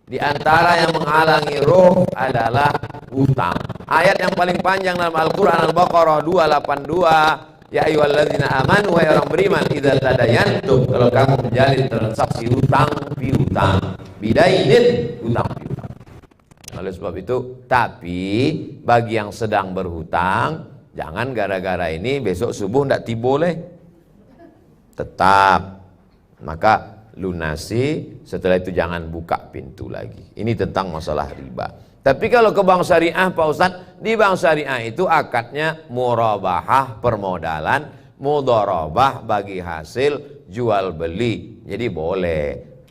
di antara yang menghalangi roh adalah hutang. Ayat yang paling panjang dalam Al-Quran Al-Baqarah 282, ya ayyuhalladzina amanu, wahai orang beriman, idza tadayantum, kalau kamu menjalin transaksi hutang piutang, bidainin hutang piutang. Oleh sebab itu, tapi bagi yang sedang berhutang, jangan gara-gara ini besok subuh tidak boleh. Tetap. Maka lunasi, setelah itu jangan buka pintu lagi. Ini tentang masalah riba. Tapi kalau ke bank syariah Pak Ustadz, di bank syariah itu akadnya murabahah permodalan, mudharabah bagi hasil jual beli. Jadi boleh.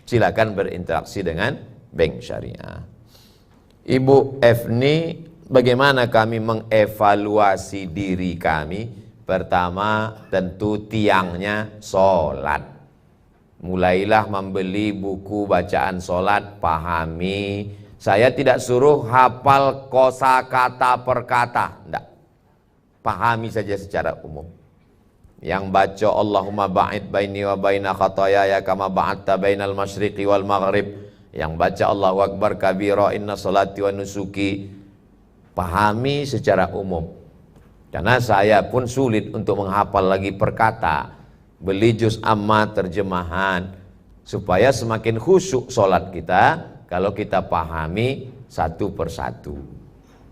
Silakan berinteraksi dengan bank syariah. Ibu Efni, bagaimana kami mengevaluasi diri kami? Pertama, tentu tiangnya sholat. Mulailah membeli buku bacaan sholat, pahami. Saya tidak suruh hafal kosakata per kata, enggak. Pahami saja secara umum. Yang baca Allahumma ba'id baini wa baina khatayaya kama ba'adta bainal masyriqi wal maghrib. Yang baca Allahu Akbar kabira, inna salati wa nusuki, pahami secara umum. Karena saya pun sulit untuk menghafal lagi perkata. Beli juz amma terjemahan supaya semakin khusyuk solat kita kalau kita pahami satu persatu.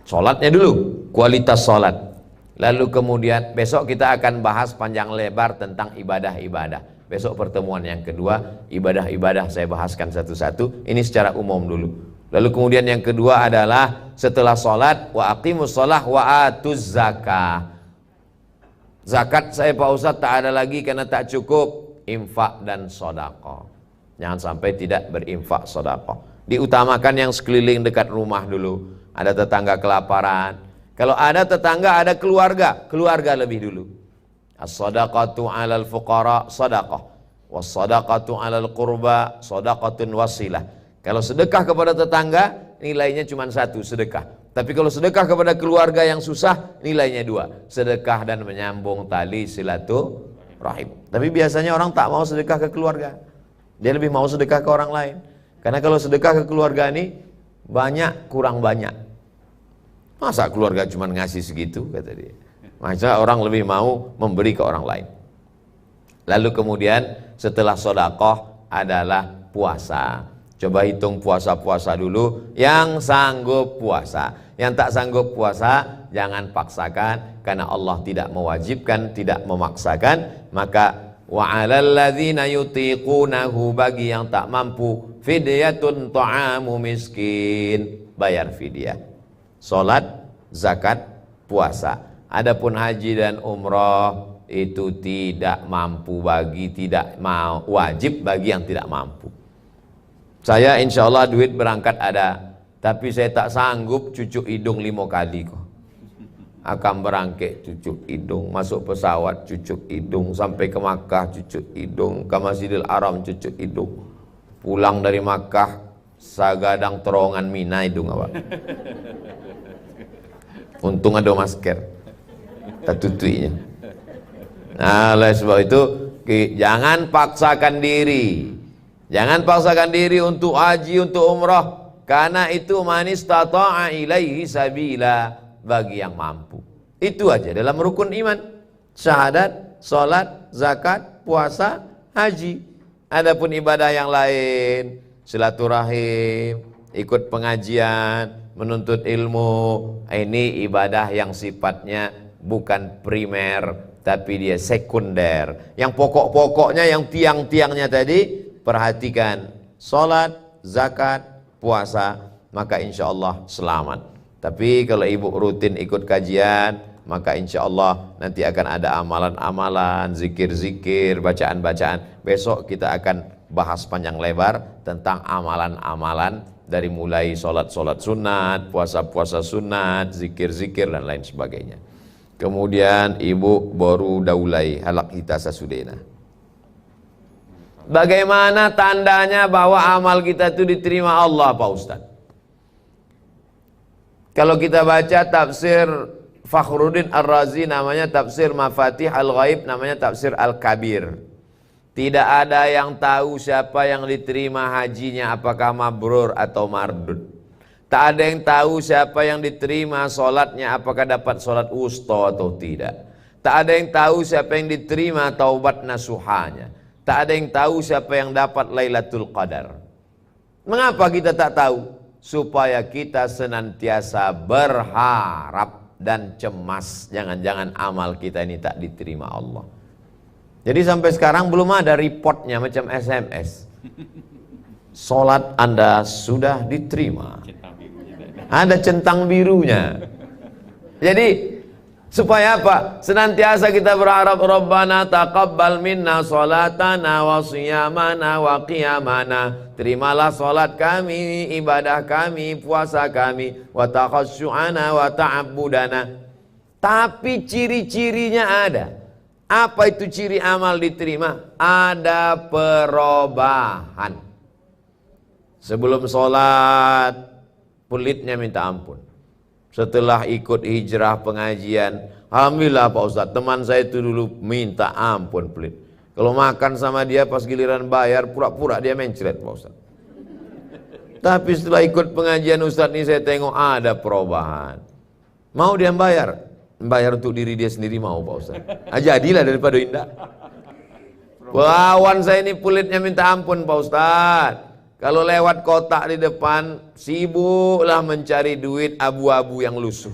Solatnya dulu, kualitas solat. Lalu kemudian besok kita akan bahas panjang lebar tentang ibadah-ibadah. Besok pertemuan yang kedua, ibadah-ibadah saya bahaskan satu-satu. Ini secara umum dulu. Lalu kemudian yang kedua adalah setelah sholat, wa aqimus sholah wa atuz zakah. Zakat saya Pak Ustadz tak ada lagi karena tak cukup. Infak dan sodaqah. Jangan sampai tidak berinfak sodaqah. Diutamakan yang sekeliling dekat rumah dulu. Ada tetangga kelaparan. Kalau ada tetangga, ada keluarga. Keluarga lebih dulu. As-sadaqatu 'alal fuqara sadaqah, was-sadaqatu 'alal qurba sadaqatun wasilah. Kalau sedekah kepada tetangga nilainya cuma satu, sedekah. Tapi kalau sedekah kepada keluarga yang susah nilainya dua, sedekah dan menyambung tali silaturahim. Tapi biasanya orang tak mau sedekah ke keluarga, dia lebih mau sedekah ke orang lain. Karena kalau sedekah ke keluarga ini banyak kurang banyak. Masa keluarga cuma ngasih segitu, kata dia. Maka orang lebih mau memberi ke orang lain. Lalu kemudian setelah sedekah adalah puasa. Coba hitung puasa-puasa dulu yang sanggup puasa. Yang tak sanggup puasa jangan paksakan, karena Allah tidak mewajibkan, tidak memaksakan. Maka wa 'alal ladzina yutiqunahu, bagi yang tak mampu, fidyatun ta'amu miskin, bayar fidyah. Salat, zakat, puasa. Adapun haji dan umroh itu tidak mampu bagi, tidak mau, wajib bagi yang tidak mampu. Saya insya Allah duit berangkat ada, tapi saya tak sanggup cucuk hidung 5 kali kok. Akan berangkat cucuk hidung, masuk pesawat cucuk hidung, sampai ke Makkah cucuk hidung, ke Masjidil Haram cucuk hidung, pulang dari Makkah sagadang terowongan Mina hidung apa. Untung ada masker tertutupinya. Nah, oleh sebab itu jangan paksakan diri. Jangan paksakan diri untuk haji, untuk umrah, karena itu man istata'a ilaihi sabila, bagi yang mampu. Itu aja dalam rukun iman. Syahadat, salat, zakat, puasa, haji. Adapun ibadah yang lain, silaturahim, ikut pengajian, menuntut ilmu, ini ibadah yang sifatnya bukan primer, tapi dia sekunder. Yang pokok-pokoknya, yang tiang-tiangnya tadi, perhatikan. Salat, zakat, puasa, maka insya Allah selamat. Tapi kalau ibu rutin ikut kajian, maka insya Allah nanti akan ada amalan-amalan, zikir-zikir, bacaan-bacaan. Besok kita akan bahas panjang lebar tentang amalan-amalan, dari mulai sholat-sholat sunat, puasa-puasa sunat, zikir-zikir dan lain sebagainya. Kemudian ibu baru daulai halak hita sasudena. Bagaimana tandanya bahwa amal kita itu diterima Allah, Pak Ustaz? Kalau kita baca tafsir Fakhruddin Ar-Razi, namanya tafsir Mafatih Al-Ghaib, namanya tafsir Al-Kabir. Tidak ada yang tahu siapa yang diterima hajinya, apakah mabrur atau mardud. Tak ada yang tahu siapa yang diterima sholatnya, apakah dapat sholat wusta atau tidak. Tak ada yang tahu siapa yang diterima taubat nasuhanya. Tak ada yang tahu siapa yang dapat Lailatul Qadar. Mengapa kita tak tahu? Supaya kita senantiasa berharap dan cemas, jangan-jangan amal kita ini tak diterima Allah. Jadi sampai sekarang belum ada reportnya macam SMS. Sholat Anda sudah diterima. Ada centang birunya. Jadi supaya apa? Senantiasa kita berharap, Rabbana taqabbal minna sholatana wa siyamana wa qiyamana. Terimalah sholat kami, ibadah kami, puasa kami, wa taqasyu'ana wa ta'abbudana. Tapi ciri-cirinya ada. Apa itu ciri amal diterima? Ada perubahan. Sebelum sholat pelitnya minta ampun. Setelah ikut hijrah pengajian, alhamdulillah Pak Ustadz, teman saya itu dulu minta ampun pelit. Kalau makan sama dia pas giliran bayar, pura-pura dia mencret Pak Ustadz. Tapi setelah ikut pengajian Ustadz ini saya tengok ada perubahan. Mau dia bayar? Bayar untuk diri dia sendiri mau Pak Ustadz. Jadilah daripada indah. Kawan saya ini kulitnya minta ampun Pak Ustadz. Kalau lewat kotak di depan, sibuklah mencari duit abu-abu yang lusuh.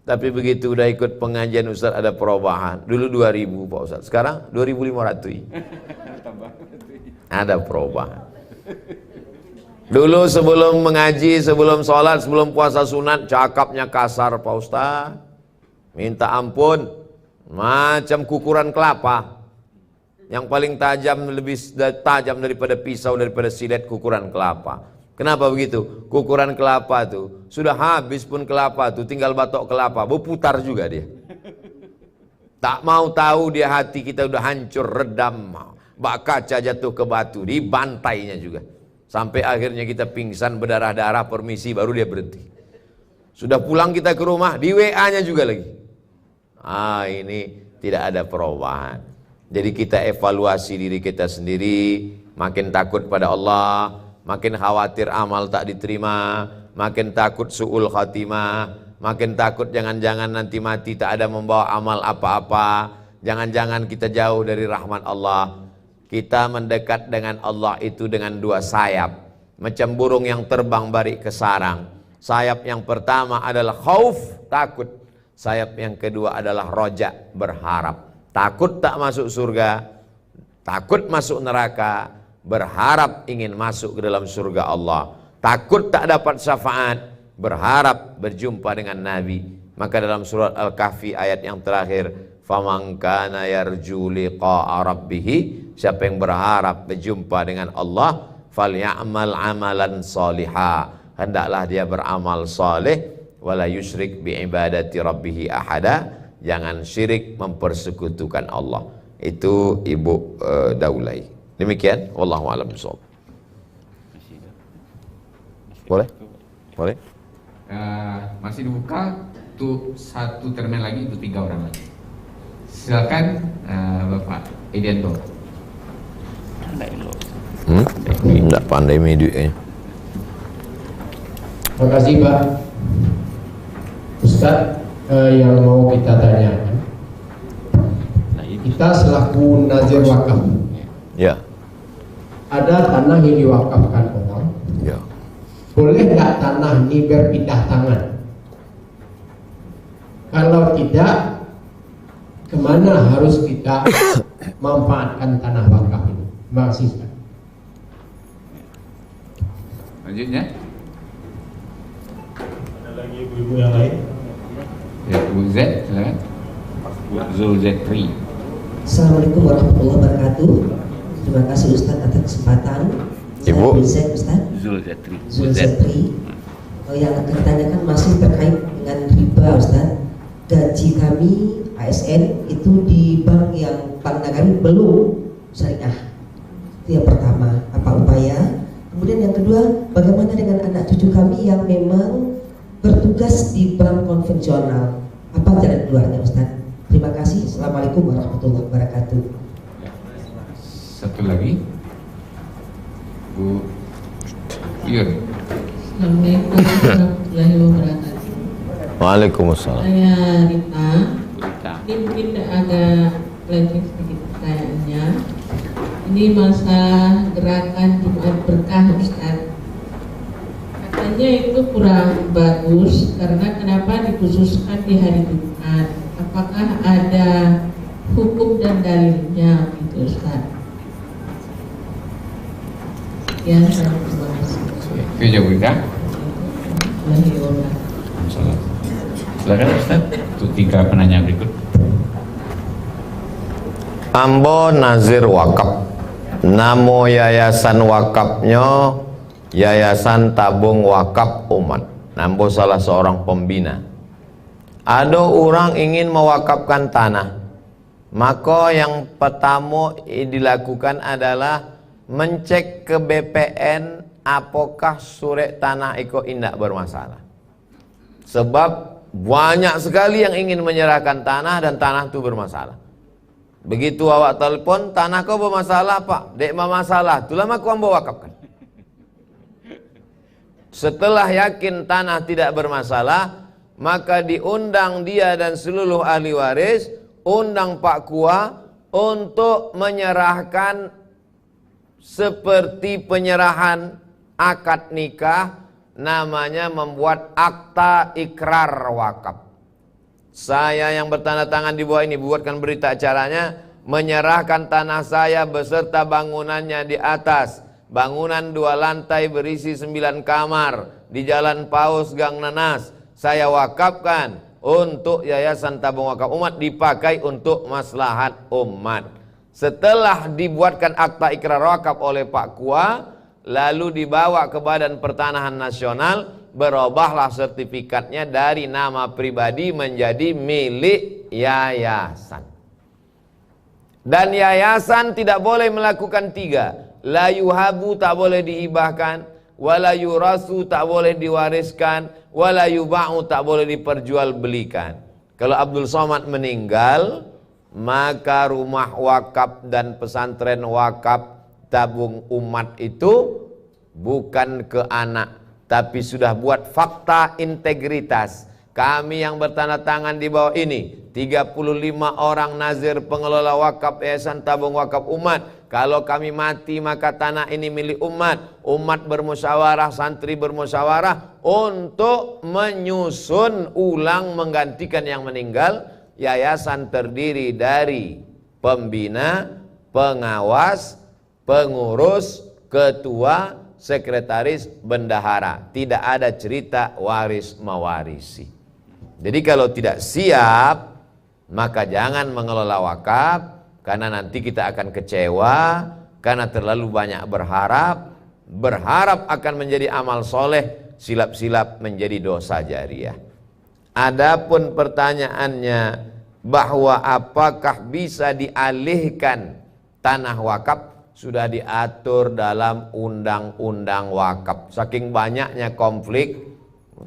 Tapi begitu udah ikut pengajian Ustadz ada perubahan. Dulu 2.000 Pak Ustadz, sekarang 2.500. Ada perubahan. Dulu sebelum mengaji, sebelum sholat, sebelum puasa sunat, cakapnya kasar Pak Ustadz. Minta ampun, macam kukuran kelapa. Yang paling tajam, lebih tajam daripada pisau, daripada silet, kukuran kelapa. Kenapa begitu? Kukuran kelapa tuh sudah habis pun kelapa tuh, tinggal batok kelapa, berputar juga dia. Tak mau tahu dia hati kita udah hancur, redam, bak kaca jatuh ke batu, dibantainya juga. Sampai akhirnya kita pingsan, berdarah-darah, permisi, baru dia berhenti. Sudah pulang kita ke rumah, di WA-nya juga lagi. Ini tidak ada perubahan. Jadi kita evaluasi diri kita sendiri, makin takut pada Allah, makin khawatir amal tak diterima, makin takut su'ul khatimah, makin takut jangan-jangan nanti mati tak ada membawa amal apa-apa, jangan-jangan kita jauh dari rahmat Allah. Kita mendekat dengan Allah itu dengan dua sayap, macam burung yang terbang balik ke sarang. Sayap yang pertama adalah khauf, takut. Sayap yang kedua adalah roja, berharap. Takut tak masuk surga, takut masuk neraka, berharap ingin masuk ke dalam surga Allah. Takut tak dapat syafaat, berharap berjumpa dengan Nabi. Maka dalam surat Al-Kahfi ayat yang terakhir, faman kana yarju liqa'a rabbih, siapa yang berharap berjumpa dengan Allah, falyamal amalan salihah, hendaklah dia beramal saleh, wala yusyrik bi ibadati rabbih ahada, jangan syirik mempersekutukan Allah. Itu Ibu Daulay. Demikian, wallahu a'lam bishawab. Boleh? Boleh? Masih dibuka untuk satu terminal lagi untuk 3 orang lagi. Silakan Bapak Edianto. Tidak pandai media. Terima kasih Pak Ustadz. Yang mau kita tanyakan, kita selaku nazir wakaf, Ya. ada tanah yang diwakafkan orang, Ya. boleh nggak tanah ini berpindah tangan? Kalau tidak, kemana harus kita manfaatkan tanah wakaf ini? Terima kasih Ustaz. Lanjutnya. Ada lagi ibu-ibu yang lain? Ya, Bu Z, silakan. Bu Zul Z3. Assalamualaikum warahmatullahi wabarakatuh. Terima kasih Ustaz atas kesempatan. Ibu. Saya Ustaz Zul Z3. Zul Zetri. Yang akan ditanyakan masih terkait dengan riba Ustaz. Gaji kami ASN itu di bank yang Bank Nagari belum syariah. Itu yang pertama, apa upaya? Kemudian yang kedua, bagaimana dengan anak cucu kami yang memang bertugas di bank konvensional, apa jalan keluarnya Ustaz? Terima kasih. Assalamualaikum warahmatullahi wabarakatuh. Satu lagi, Bu Yur. Assalamualaikum warahmatullahi wabarakatuh. Waalaikumsalam. Saya Rita. Rita. Ini mungkin agak lenceng sedikit pertanyaannya. Ini masalah gerakan Jumat Berkah Ustaz. Katanya itu kurang bagus karena kenapa dikhususkan di hari Jumat? Apakah ada hukum dan dalilnya gitu Ustaz? Ya, terima kasih. Oke, jawab Rita. Silakan Ustaz untuk 3 penanya berikut. Ambo nazir wakaf. Namo yayasan wakafnya Yayasan Tabung Wakaf Umat. Ambo salah seorang pembina. Ada orang ingin mewakafkan tanah, maka yang pertama dilakukan adalah mencek ke BPN apakah surat tanah itu indak bermasalah. Sebab banyak sekali yang ingin menyerahkan tanah dan tanah itu bermasalah. Begitu awak telepon, tanah kau bermasalah Pak, dek bermasalah, itulah aku ambo wakafkan. Setelah yakin tanah tidak bermasalah, maka diundang dia dan seluruh ahli waris, undang Pak Kua untuk menyerahkan seperti penyerahan akad nikah, namanya membuat akta ikrar wakaf. Saya yang bertanda tangan di bawah ini buatkan berita acaranya, menyerahkan tanah saya beserta bangunannya di atas. Bangunan 2 lantai berisi 9 kamar di Jalan Paus Gang Nanas. Saya wakafkan untuk Yayasan Tabung Wakaf Umat, dipakai untuk maslahat umat. Setelah dibuatkan akta ikrar wakaf oleh Pak Kua, lalu dibawa ke Badan Pertanahan Nasional, berubahlah sertifikatnya dari nama pribadi menjadi milik yayasan. Dan yayasan tidak boleh melakukan 3. La yuhabu, tak boleh dihibahkan, wala yurasu, tak boleh diwariskan, wala yuba'u, tak boleh diperjualbelikan. Kalau Abdul Somad meninggal, maka rumah wakaf dan pesantren wakaf tabung umat itu bukan ke anak, tapi sudah buat fakta integritas. Kami yang bertanda tangan di bawah ini 35 orang nazir pengelola wakaf Yayasan Tabung Wakaf Umat. Kalau kami mati maka tanah ini milik umat. Umat bermusyawarah, santri bermusyawarah untuk menyusun ulang menggantikan yang meninggal. Yayasan terdiri dari pembina, pengawas, pengurus, ketua, sekretaris, bendahara. Tidak ada cerita waris mewarisi. Jadi kalau tidak siap, maka jangan mengelola wakaf, karena nanti kita akan kecewa, karena terlalu banyak berharap. Berharap akan menjadi amal soleh, silap-silap menjadi dosa jariah. Adapun pertanyaannya bahwa apakah bisa dialihkan tanah wakaf, sudah diatur dalam undang-undang wakaf. Saking banyaknya konflik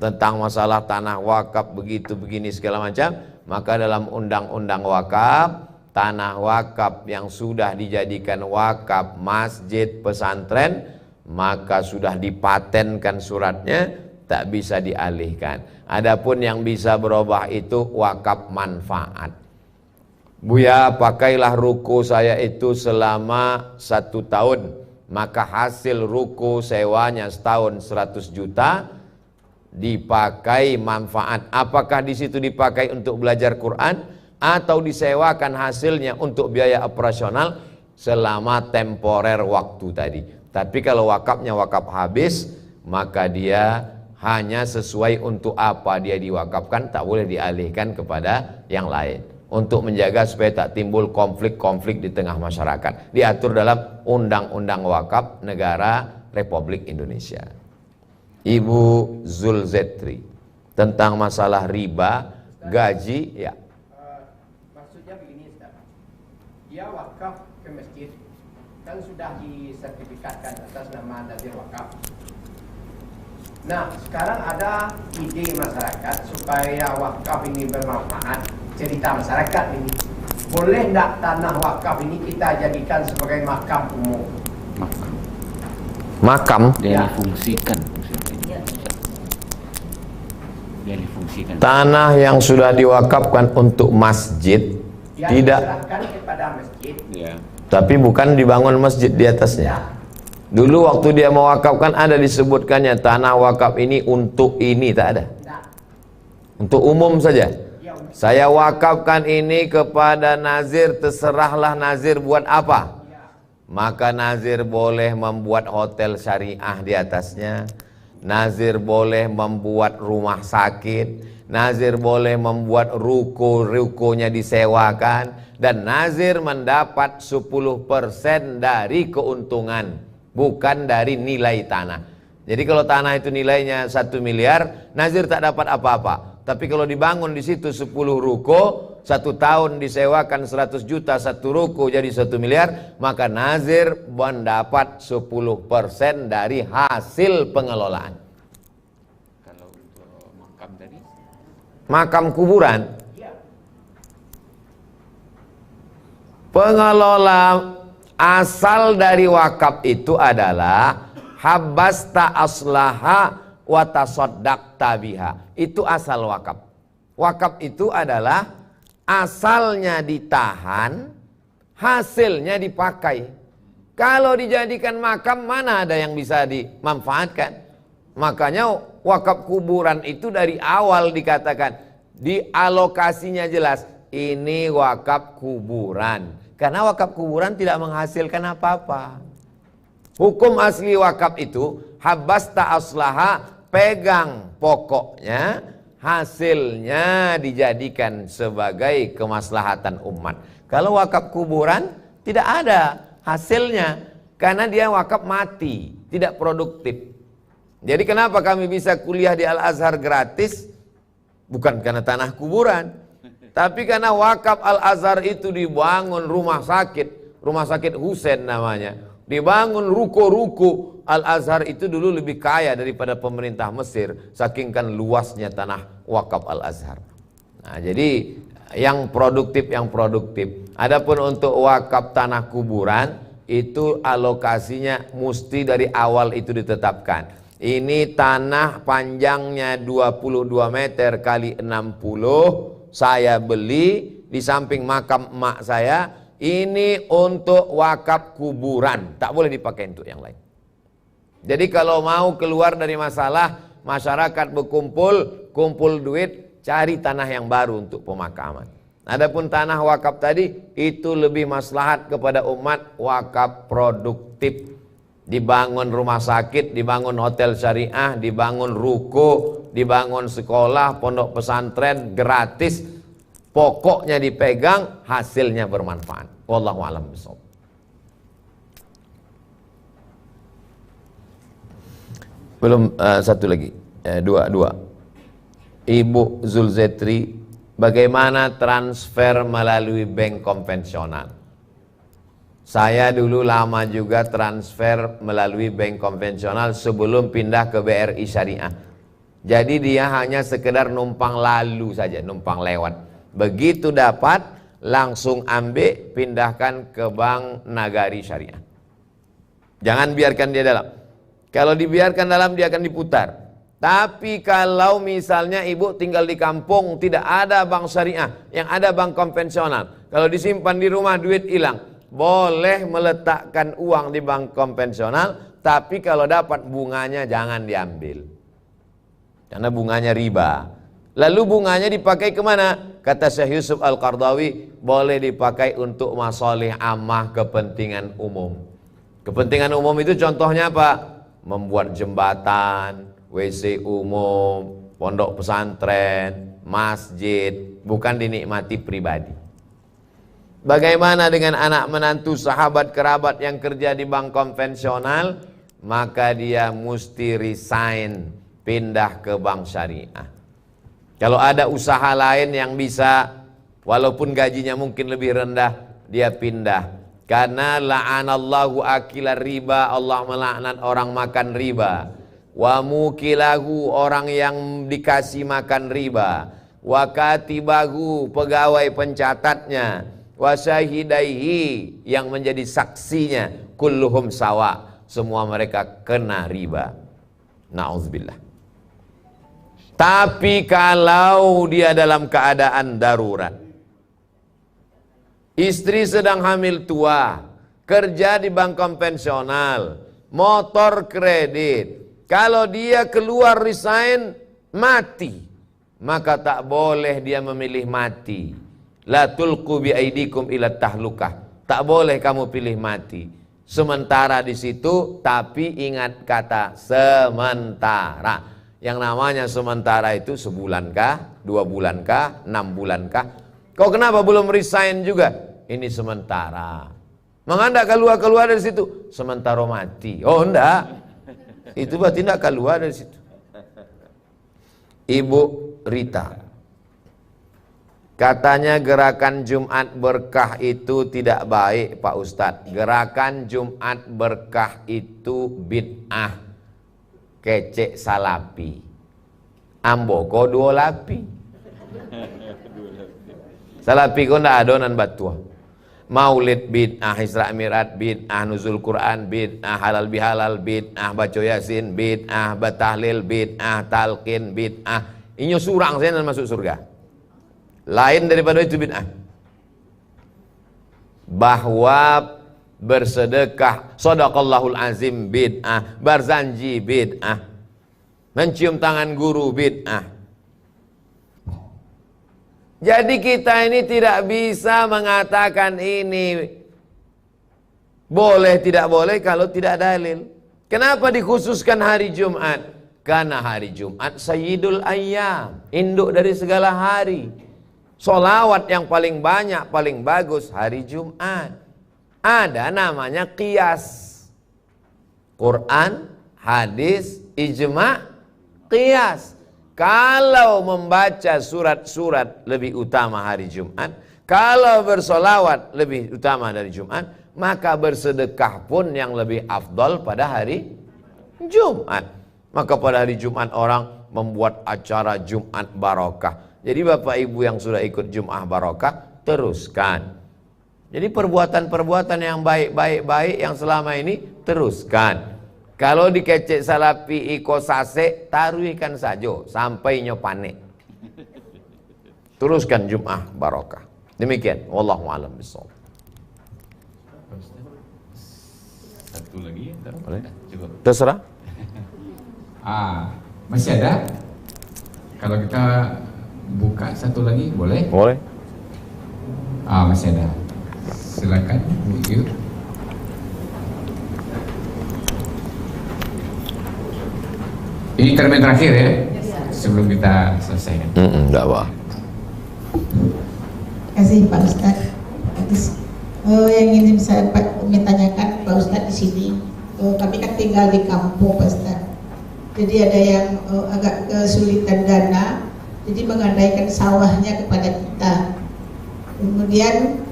tentang masalah tanah wakaf begitu begini segala macam, maka dalam undang-undang wakaf, tanah wakaf yang sudah dijadikan wakaf masjid pesantren, maka sudah dipatenkan suratnya, tak bisa dialihkan. Adapun yang bisa berubah itu wakaf manfaat. Buya, pakailah ruko saya itu selama 1 tahun, maka hasil ruko sewanya setahun 100 juta dipakai manfaat. Apakah di situ dipakai untuk belajar Quran atau disewakan hasilnya untuk biaya operasional selama temporer waktu tadi. Tapi kalau wakafnya wakaf habis, maka dia hanya sesuai untuk apa dia diwakafkan, tak boleh dialihkan kepada yang lain. Untuk menjaga supaya tak timbul konflik-konflik di tengah masyarakat. Diatur dalam Undang-Undang Wakaf Negara Republik Indonesia. Ibu Zulzetri, tentang masalah riba, gaji, ya. Maksudnya begini, Ustaz. Dia wakaf ke masjid, kan sudah disertifikatkan atas nama nazir wakaf. Nah, sekarang ada ide masyarakat supaya wakaf ini bermanfaat. Cerita masyarakat ini, boleh tidak tanah wakaf ini kita jadikan sebagai makam umum? Makam? Dia difungsikan. Dia difungsikan. Tanah yang sudah diwakafkan untuk masjid, Dia tidak, diserahkan kepada masjid. Ya. tapi bukan dibangun masjid di atasnya. Dulu waktu dia mewakafkan ada disebutkannya tanah wakaf ini untuk ini, tak ada. Untuk umum saja. Saya wakafkan ini kepada nazir, terserahlah nazir buat apa. Maka nazir boleh membuat hotel syariah di atasnya. Nazir boleh membuat rumah sakit. Nazir boleh membuat ruko-rukonya disewakan. Dan nazir mendapat 10% dari keuntungan, bukan dari nilai tanah. Jadi kalau tanah itu nilainya 1 miliar, nazir tak dapat apa-apa. Tapi kalau dibangun di situ 10 ruko, 1 tahun disewakan 100 juta, 1 ruko jadi 1 miliar, maka nazir mendapat 10% dari hasil pengelolaan. Kalau untuk makam tadi, Makam kuburan, pengelola asal dari wakaf itu adalah habasta aslaha wa tasaddaqta biha. Itu asal wakaf. Wakaf itu adalah asalnya ditahan, hasilnya dipakai. Kalau dijadikan makam, mana ada yang bisa dimanfaatkan? Makanya wakaf kuburan itu dari awal dikatakan, di alokasinya jelas, ini wakaf kuburan. Karena wakaf kuburan tidak menghasilkan apa-apa. Hukum asli wakaf itu, habasta aslaha, pegang pokoknya, hasilnya dijadikan sebagai kemaslahatan umat. Kalau wakaf kuburan tidak ada hasilnya, karena dia wakaf mati, tidak produktif. Jadi kenapa kami bisa kuliah di Al-Azhar gratis? Bukan karena tanah kuburan, tapi karena wakaf Al-Azhar itu dibangun rumah sakit Husain namanya, dibangun ruko-ruko. Al-Azhar itu dulu lebih kaya daripada pemerintah Mesir, saking kan luasnya tanah wakaf Al-Azhar. Nah, jadi yang produktif. Adapun untuk wakaf tanah kuburan, itu alokasinya mesti dari awal itu ditetapkan. Ini tanah panjangnya 22 meter kali 60, saya beli di samping makam emak saya. Ini untuk wakaf kuburan, tak boleh dipakai untuk yang lain. Jadi kalau mau keluar dari masalah, masyarakat berkumpul, kumpul duit, cari tanah yang baru untuk pemakaman. Adapun tanah wakaf tadi, itu lebih maslahat kepada umat, wakaf produktif. Dibangun rumah sakit, dibangun hotel syariah, dibangun ruko, dibangun sekolah, pondok pesantren gratis. Pokoknya dipegang, hasilnya bermanfaat. Wallahu a'lam bishawab. Belum satu lagi, dua. Ibu Zulzetri, bagaimana transfer melalui bank konvensional? Saya dulu lama juga transfer melalui bank konvensional sebelum pindah ke BRI Syariah. Jadi dia hanya sekedar numpang lalu saja, numpang lewat. Begitu dapat, langsung ambil, pindahkan ke Bank Nagari Syariah. Jangan biarkan dia dalam. Kalau dibiarkan dalam, dia akan diputar. Tapi kalau misalnya ibu tinggal di kampung, tidak ada bank syariah, yang ada bank konvensional. Kalau disimpan di rumah, duit hilang. Boleh meletakkan uang di bank konvensional, tapi kalau dapat bunganya jangan diambil, karena bunganya riba. Lalu bunganya dipakai kemana? Kata Syekh Yusuf Al-Qardawi, boleh dipakai untuk masalih ammah, kepentingan umum. Kepentingan umum itu contohnya apa? Membuat jembatan, WC umum, pondok pesantren, masjid, bukan dinikmati pribadi. Bagaimana dengan anak menantu, sahabat, kerabat yang kerja di bank konvensional? Maka dia mesti resign, pindah ke bank syariah. Kalau ada usaha lain yang bisa, walaupun gajinya mungkin lebih rendah, dia pindah. Karena la'anallahu akilar riba, Allah melaknat orang makan riba. Wa mukilahu, orang yang dikasih makan riba. Wa katibahu, pegawai pencatatnya. Wa syahidaihi, yang menjadi saksinya. Kulluhum sawa, semua mereka kena riba. Na'udzubillah. Tapi kalau dia dalam keadaan darurat, istri sedang hamil tua, kerja di bank konvensional, motor kredit, kalau dia keluar resign, mati, maka tak boleh dia memilih mati. La tulqu bi aidikum ila tahlukah, tak boleh kamu pilih mati. Sementara di situ, tapi ingat kata sementara. Yang namanya sementara itu sebulan kah, 2 bulan kah, 6 bulan kah? Kau kenapa belum resign juga? Ini sementara. Mengandak keluar dari situ, sementara mati. Oh enggak, itu berarti tidak keluar dari situ. Ibu Rita, katanya gerakan Jumat berkah itu tidak baik Pak Ustadz. Gerakan Jumat berkah itu bid'ah, kecek salapi, amboko 2 lapi. Salapi kau ndak adonan batua. Maulid bid'ah, Isra Mi'raj bid'ah, nuzul Quran bid'ah, halal bihalal bid'ah, baca Yasin bid'ah, batahlil bid'ah, talqin bid'ah. Inyo surang saya masuk surga. Lain daripada itu bid'ah. Bahwa bersedekah, shadaqallahul azim bid'ah, berzanji bid'ah, mencium tangan guru bid'ah. Jadi kita ini tidak bisa mengatakan ini boleh tidak boleh kalau tidak dalil. Kenapa dikhususkan hari Jumat? Karena hari Jumat sayyidul ayyam, induk dari segala hari. Sholawat yang paling banyak, paling bagus hari Jumat. Ada namanya qiyas. Quran, hadis, ijma', qiyas. Kalau membaca surat-surat lebih utama hari Jumat, kalau bersolawat lebih utama dari Jumat, maka bersedekah pun yang lebih afdol pada hari Jumat. Maka pada hari Jumat orang membuat acara Jumat Barokah. Jadi Bapak Ibu yang sudah ikut Jumat Barokah, teruskan. Jadi perbuatan-perbuatan yang baik-baik yang selama ini teruskan. Kalau dikecek salapi iko sase, taruhkan saja sampai nyopane. Teruskan Jum'ah Barokah. Demikian, wallahu a'lam bishawab. Satu lagi, boleh? Cukup. Terserah. Masih ada? Kalau kita buka satu lagi, boleh? Boleh. Masih ada. Silakan, Bu Yu. Ini termin terakhir ya, sebelum kita selesai. Enggak apa. Terima kasih Pak Ustadz. Yang ingin saya tanyakan Pak Ustadz di sini, kami kan tinggal di kampung Pak Ustadz. Jadi ada yang agak kesulitan dana, jadi mengandaikan sawahnya kepada kita. Kemudian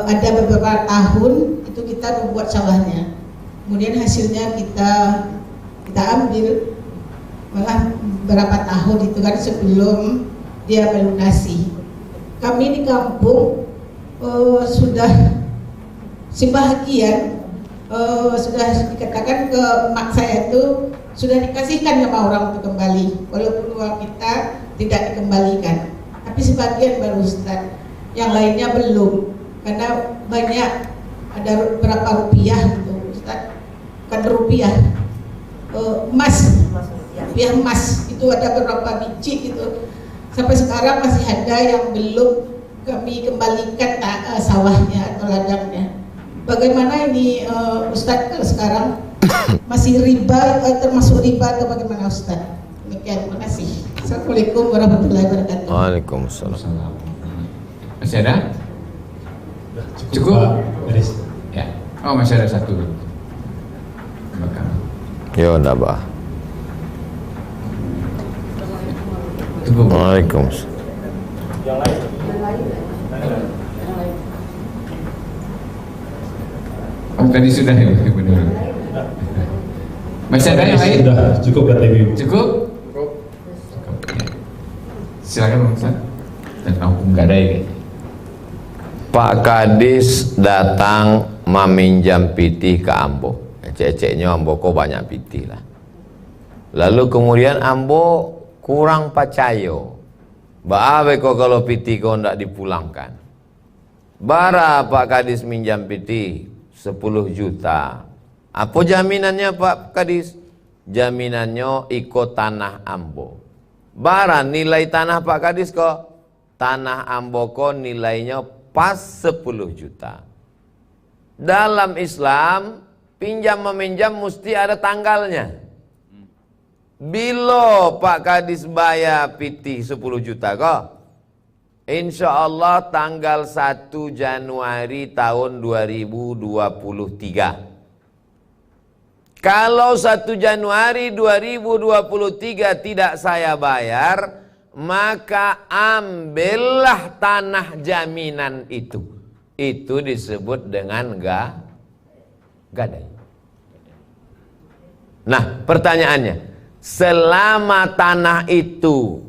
ada beberapa tahun itu kita membuat sawahnya. Kemudian hasilnya kita ambil. Malah berapa tahun itu kan sebelum dia melunasi. Kami di kampung sudah sebahagian sudah dikatakan ke emak saya itu sudah dikasihkan sama orang untuk kembali, walaupun uang kita tidak dikembalikan. Tapi sebagian baru Ustaz, yang lainnya belum, karena banyak ada berapa rupiah gitu Ustaz, bukan rupiah, emas. Rupiah emas itu ada beberapa biji gitu. Sampai sekarang masih ada yang belum kami kembalikan sawahnya atau ladangnya. Bagaimana ini Ustadz sekarang masih riba, termasuk riba atau bagaimana Ustadz? Demikian, terima kasih. Assalamualaikum warahmatullahi wabarakatuh. Waalaikumsalam. Masih ada? Cukup? Ya. Masih ada satu. Yo, enggak apa. Waalaikumsalam. Yang lain. Tadi sudah ya, benar. Masih ada yang lain? Sudah cukup kata Ibu. Cukup? Silakan Bang Ustaz. Tentang hukum gadai. Pak Kadis datang meminjam pitih ke Ambo. Ecek-eceknya Ambo kok banyak pitih lah. Lalu kemudian Ambo kurang pacayo. Baabe kok kalau piti kok ndak dipulangkan. Bara Pak Kadis minjam piti 10 juta. Apa jaminannya Pak Kadis? Jaminannya ikut tanah Ambo. Bara nilai tanah Pak Kadis kok? Tanah Ambo kok nilainya pas 10 juta. Dalam Islam pinjam meminjam mesti ada tanggalnya. Bila Pak Kadis bayar pitih 10 juta kok, insya Allah tanggal 1 Januari tahun 2023. Kalau 1 Januari 2023 tidak saya bayar, maka ambillah tanah jaminan itu. Itu disebut dengan gadai. Nah, pertanyaannya, selama tanah itu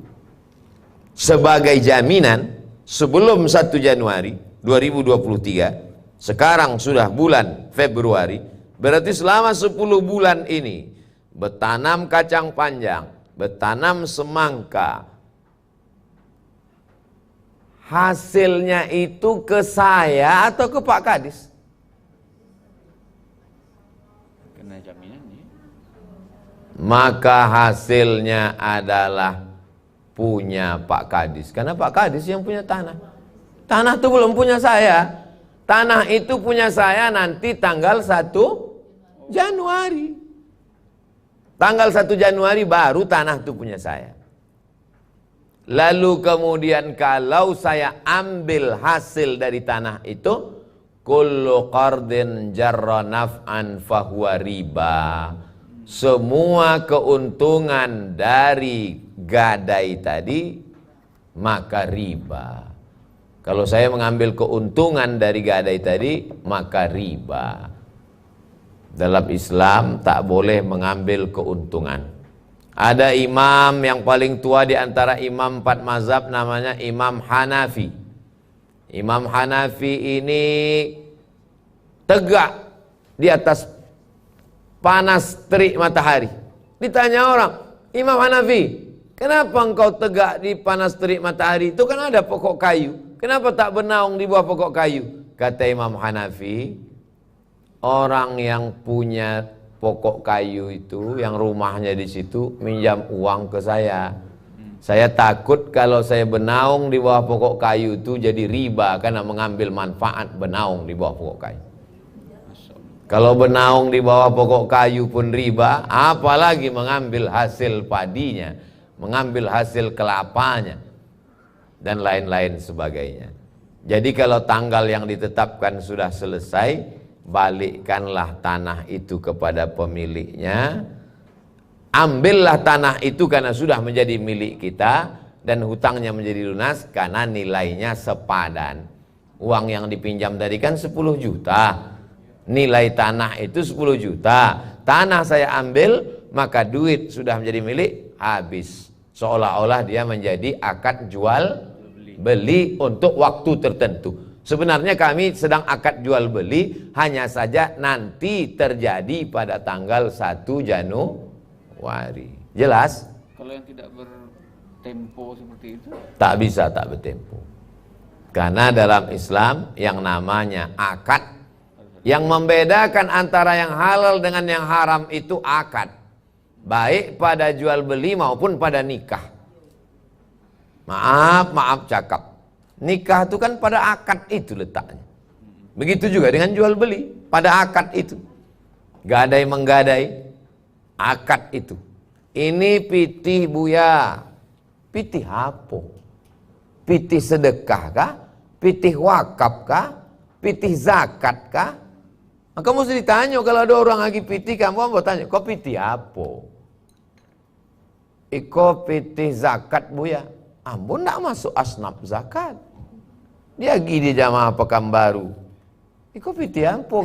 sebagai jaminan sebelum 1 Januari 2023 Sekarang sudah bulan Februari, berarti selama 10 bulan ini bertanam kacang panjang, bertanam semangka, hasilnya itu ke saya atau ke Pak Kadis? Kena jaminan ya. Maka hasilnya adalah punya Pak Kadis, karena Pak Kadis yang punya tanah. Tanah itu belum punya saya. Tanah itu punya saya nanti tanggal 1 Januari. Tanggal 1 Januari baru tanah itu punya saya. Lalu kemudian kalau saya ambil hasil dari tanah itu, kullu qardin jarra naf'an fahuwa riba. Semua keuntungan dari gadai tadi maka riba. Kalau saya mengambil keuntungan dari gadai tadi maka riba. Dalam Islam tak boleh mengambil keuntungan. Ada imam yang paling tua di antara imam 4 mazhab, namanya Imam Hanafi. Imam Hanafi ini tegak di atas panas terik matahari. Ditanya orang, Imam Hanafi, kenapa engkau tegak di panas terik matahari? Itu kan ada pokok kayu. Kenapa tak bernaung di bawah pokok kayu? Kata Imam Hanafi, orang yang punya pokok kayu itu, yang rumahnya di situ, minjam uang ke saya. Saya takut kalau saya bernaung di bawah pokok kayu itu jadi riba, karena mengambil manfaat bernaung di bawah pokok kayu. Kalau bernaung di bawah pokok kayu pun riba, apalagi mengambil hasil padinya, mengambil hasil kelapanya, dan lain-lain sebagainya. Jadi kalau tanggal yang ditetapkan sudah selesai, balikkanlah tanah itu kepada pemiliknya. Ambillah tanah itu karena sudah menjadi milik kita, dan hutangnya menjadi lunas karena nilainya sepadan. Uang yang dipinjam tadi kan 10 juta. Nilai tanah itu 10 juta. Tanah saya ambil, maka duit sudah menjadi milik, habis. Seolah-olah dia menjadi akad jual beli untuk waktu tertentu. Sebenarnya kami sedang akad jual beli, hanya saja nanti terjadi pada tanggal 1 Januari. Jelas? Kalau yang tidak bertempo seperti itu? Tak bisa tak bertempo. Karena dalam Islam yang namanya akad, yang membedakan antara yang halal dengan yang haram itu akad. Baik pada jual beli maupun pada nikah. Maaf cakap. Nikah itu kan pada akad itu letaknya. Begitu juga dengan jual beli, pada akad itu. Gadai menggadai, akad itu. Ini pitih Buya. Pitih apa? Pitih sedekah kah? Pitih wakaf kah? Pitih zakat kah? Kamu mesti ditanya, kalau ada orang lagi pitih, kamu mau tanya, kok pitih apa? Iko pitih zakat Buya. Ambo ndak masuk asnaf zakat. Dia pergi di jamaah Pekanbaru. Iko pitih apa?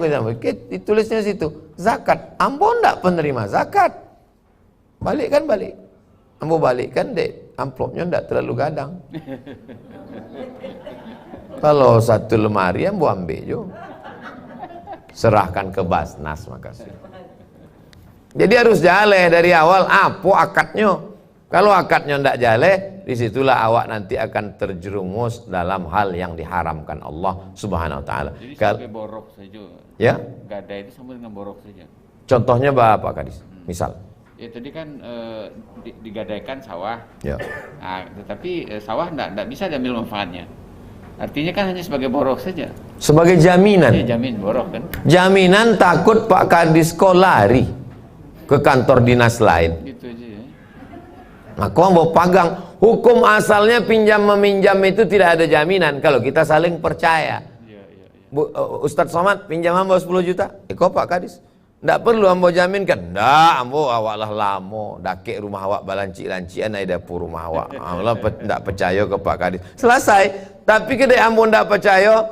Ditulisnya situ, zakat. Ambo ndak penerima zakat. Balik kan balik. Ambo balik kan dek, amplopnya ndak terlalu gadang. Kalau satu lemari ambo ambil juga. Serahkan ke Basnas, makasih. Jadi harus jale dari awal apa akadnya. Kalau akadnya tidak jale, disitulah awak nanti akan terjerumus dalam hal yang diharamkan Allah Subhanahu Wa Taala. Jadi sampai borok saja. Ya? Gadai itu sama dengan borok saja. Contohnya Pak Kadis, misal. Ya tadi kan digadaikan sawah. Ya. Nah, tetapi sawah tidak bisa diambil manfaatnya. Artinya kan hanya sebagai borok saja. Sebagai jaminan. Ya, jamin borok kan. Jaminan takut Pak Kadis kok lari ke kantor dinas lain. Gitu aja ya. Nah, kau mau pegang hukum asalnya pinjam meminjam itu tidak ada jaminan kalau kita saling percaya. Ya. Ustadz Somad pinjam ambo 10 juta. Kok Pak Kadis? Ndak perlu ambo jaminkan. Ndak, ambo awak lah lamo, dake rumah awak balanci-lancian ai dapur rumah awak. Allah ndak percaya ke Pak Kadis. Selesai. Tapi kedai ambo ndak percaya,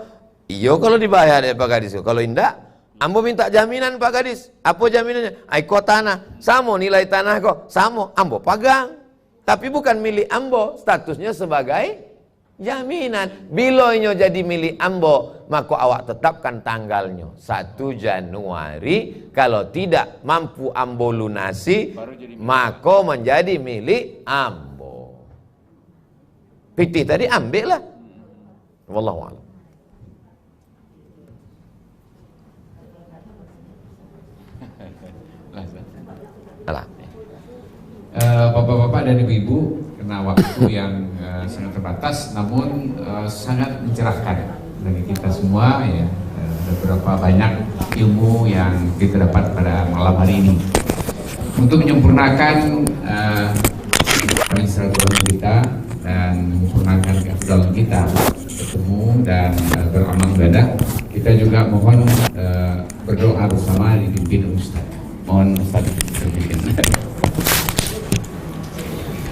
iyo kalau dibayar ya Pak Kadis. Kalau indak, ambo minta jaminan Pak Kadis. Apa jaminannya? Aiko tanah, samo nilai tanah kok, samo ambo pegang. Tapi bukan milik ambo, statusnya sebagai jaminan. Bilonyo jadi milik ambo, maka awak tetapkan tanggalnya 1 Januari. Kalau tidak mampu ambo lunasi, maka menjadi milik ambo. Pitih tadi ambil lah. Wallahu a'lam. Alah. Bapak-bapak dan ibu-ibu, karena waktu yang sangat terbatas, namun sangat mencerahkan bagi kita semua ya. Ada beberapa banyak ilmu yang kita dapat pada malam hari ini. Untuk menyempurnakan silaturahmi kita dan menyempurnakan keafdalan kita bertemu dan beramal ibadah, kita juga mohon berdoa bersama dipimpin Ustaz. Mohon Ustaz terpimpin.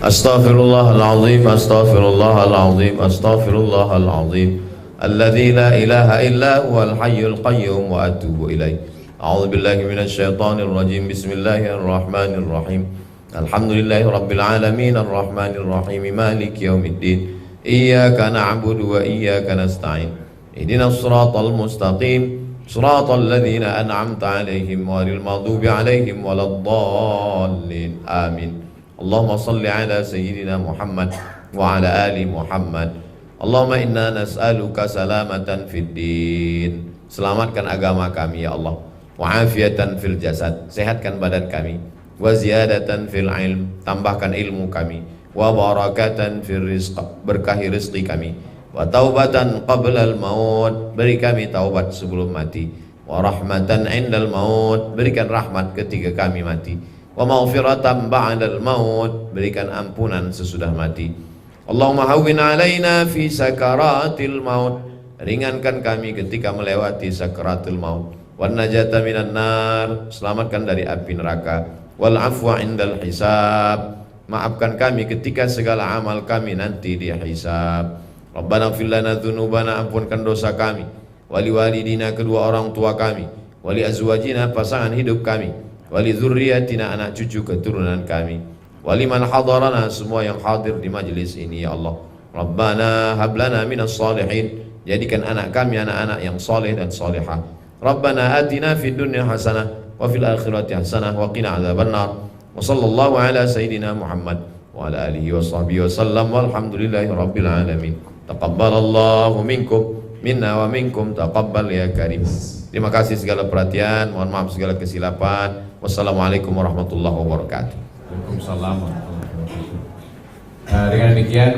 Astaghfirullahaladzim, astaghfirullahaladzim, astaghfirullahaladzim. Alladzi la ilaha illa huwal hayyul qayyum wa atubu ilaih. A'udzu billahi minasy syaithanir rajim. Bismillahirrahmanirrahim. Alhamdulillahi rabbil alamin arrahmanir rahim maliki yaumiddin. Iyyaka na'budu wa iyyaka nasta'in. Ihdinas siratal mustaqim. Siratal ladzina an'amta 'alaihim ghairil maghdubi 'alaihim waladdallin. Amin. Allahumma salli ala sayyidina Muhammad wa ala ali Muhammad. Allahumma inna nas'aluka salamatan fid din. Selamatkan agama kami ya Allah. Wa afiatan fil jasad. Sehatkan badan kami. Wa ziyadatan fil ilm. Tambahkan ilmu kami. Wa barakatan fil rizq. Berkahi rezeki kami. Wa taubatan qabla al maut. Beri kami taubat sebelum mati. Wa rahmatan indal maut. Berikan rahmat ketika kami mati. Wa maghfiratan ba'dal maut. Berikan ampunan sesudah mati. Allahumma hawwin alaina fi sakaratil maut. Ringankan kami ketika melewati sakaratul maut. Wan najata minan nar. Selamatkan dari api neraka. Wal afwa indal hisab. Maafkan kami ketika segala amal kami nanti dihisab. Rabbana ighfir lana dzunubana, ampunkan dosa kami. Wali walidina, kedua orang tua kami. Wali azwajina, pasangan hidup kami. Wali dzurriyyatina, anak cucu keturunan kami. Wali man hadarana, semua yang hadir di majlis ini ya Allah. Rabbana hablana minas salihin. Jadikan anak kami anak-anak yang saleh dan salihah. Rabbana atina fid dunya hasanah wa fil akhirati hasanah wa qina adzabannar. Wa sallallahu ala sayyidina Muhammad wa ala alihi wa sahbihi wasallam walhamdulillahi rabbil alamin. Taqabbalallahu minkum minna wa minkum taqabbal ya karim. Terima kasih segala perhatian, mohon maaf segala kesilapan. Wassalamualaikum warahmatullahi wabarakatuh. Waalaikumsalam warahmatullahi wabarakatuh. Dengan demikian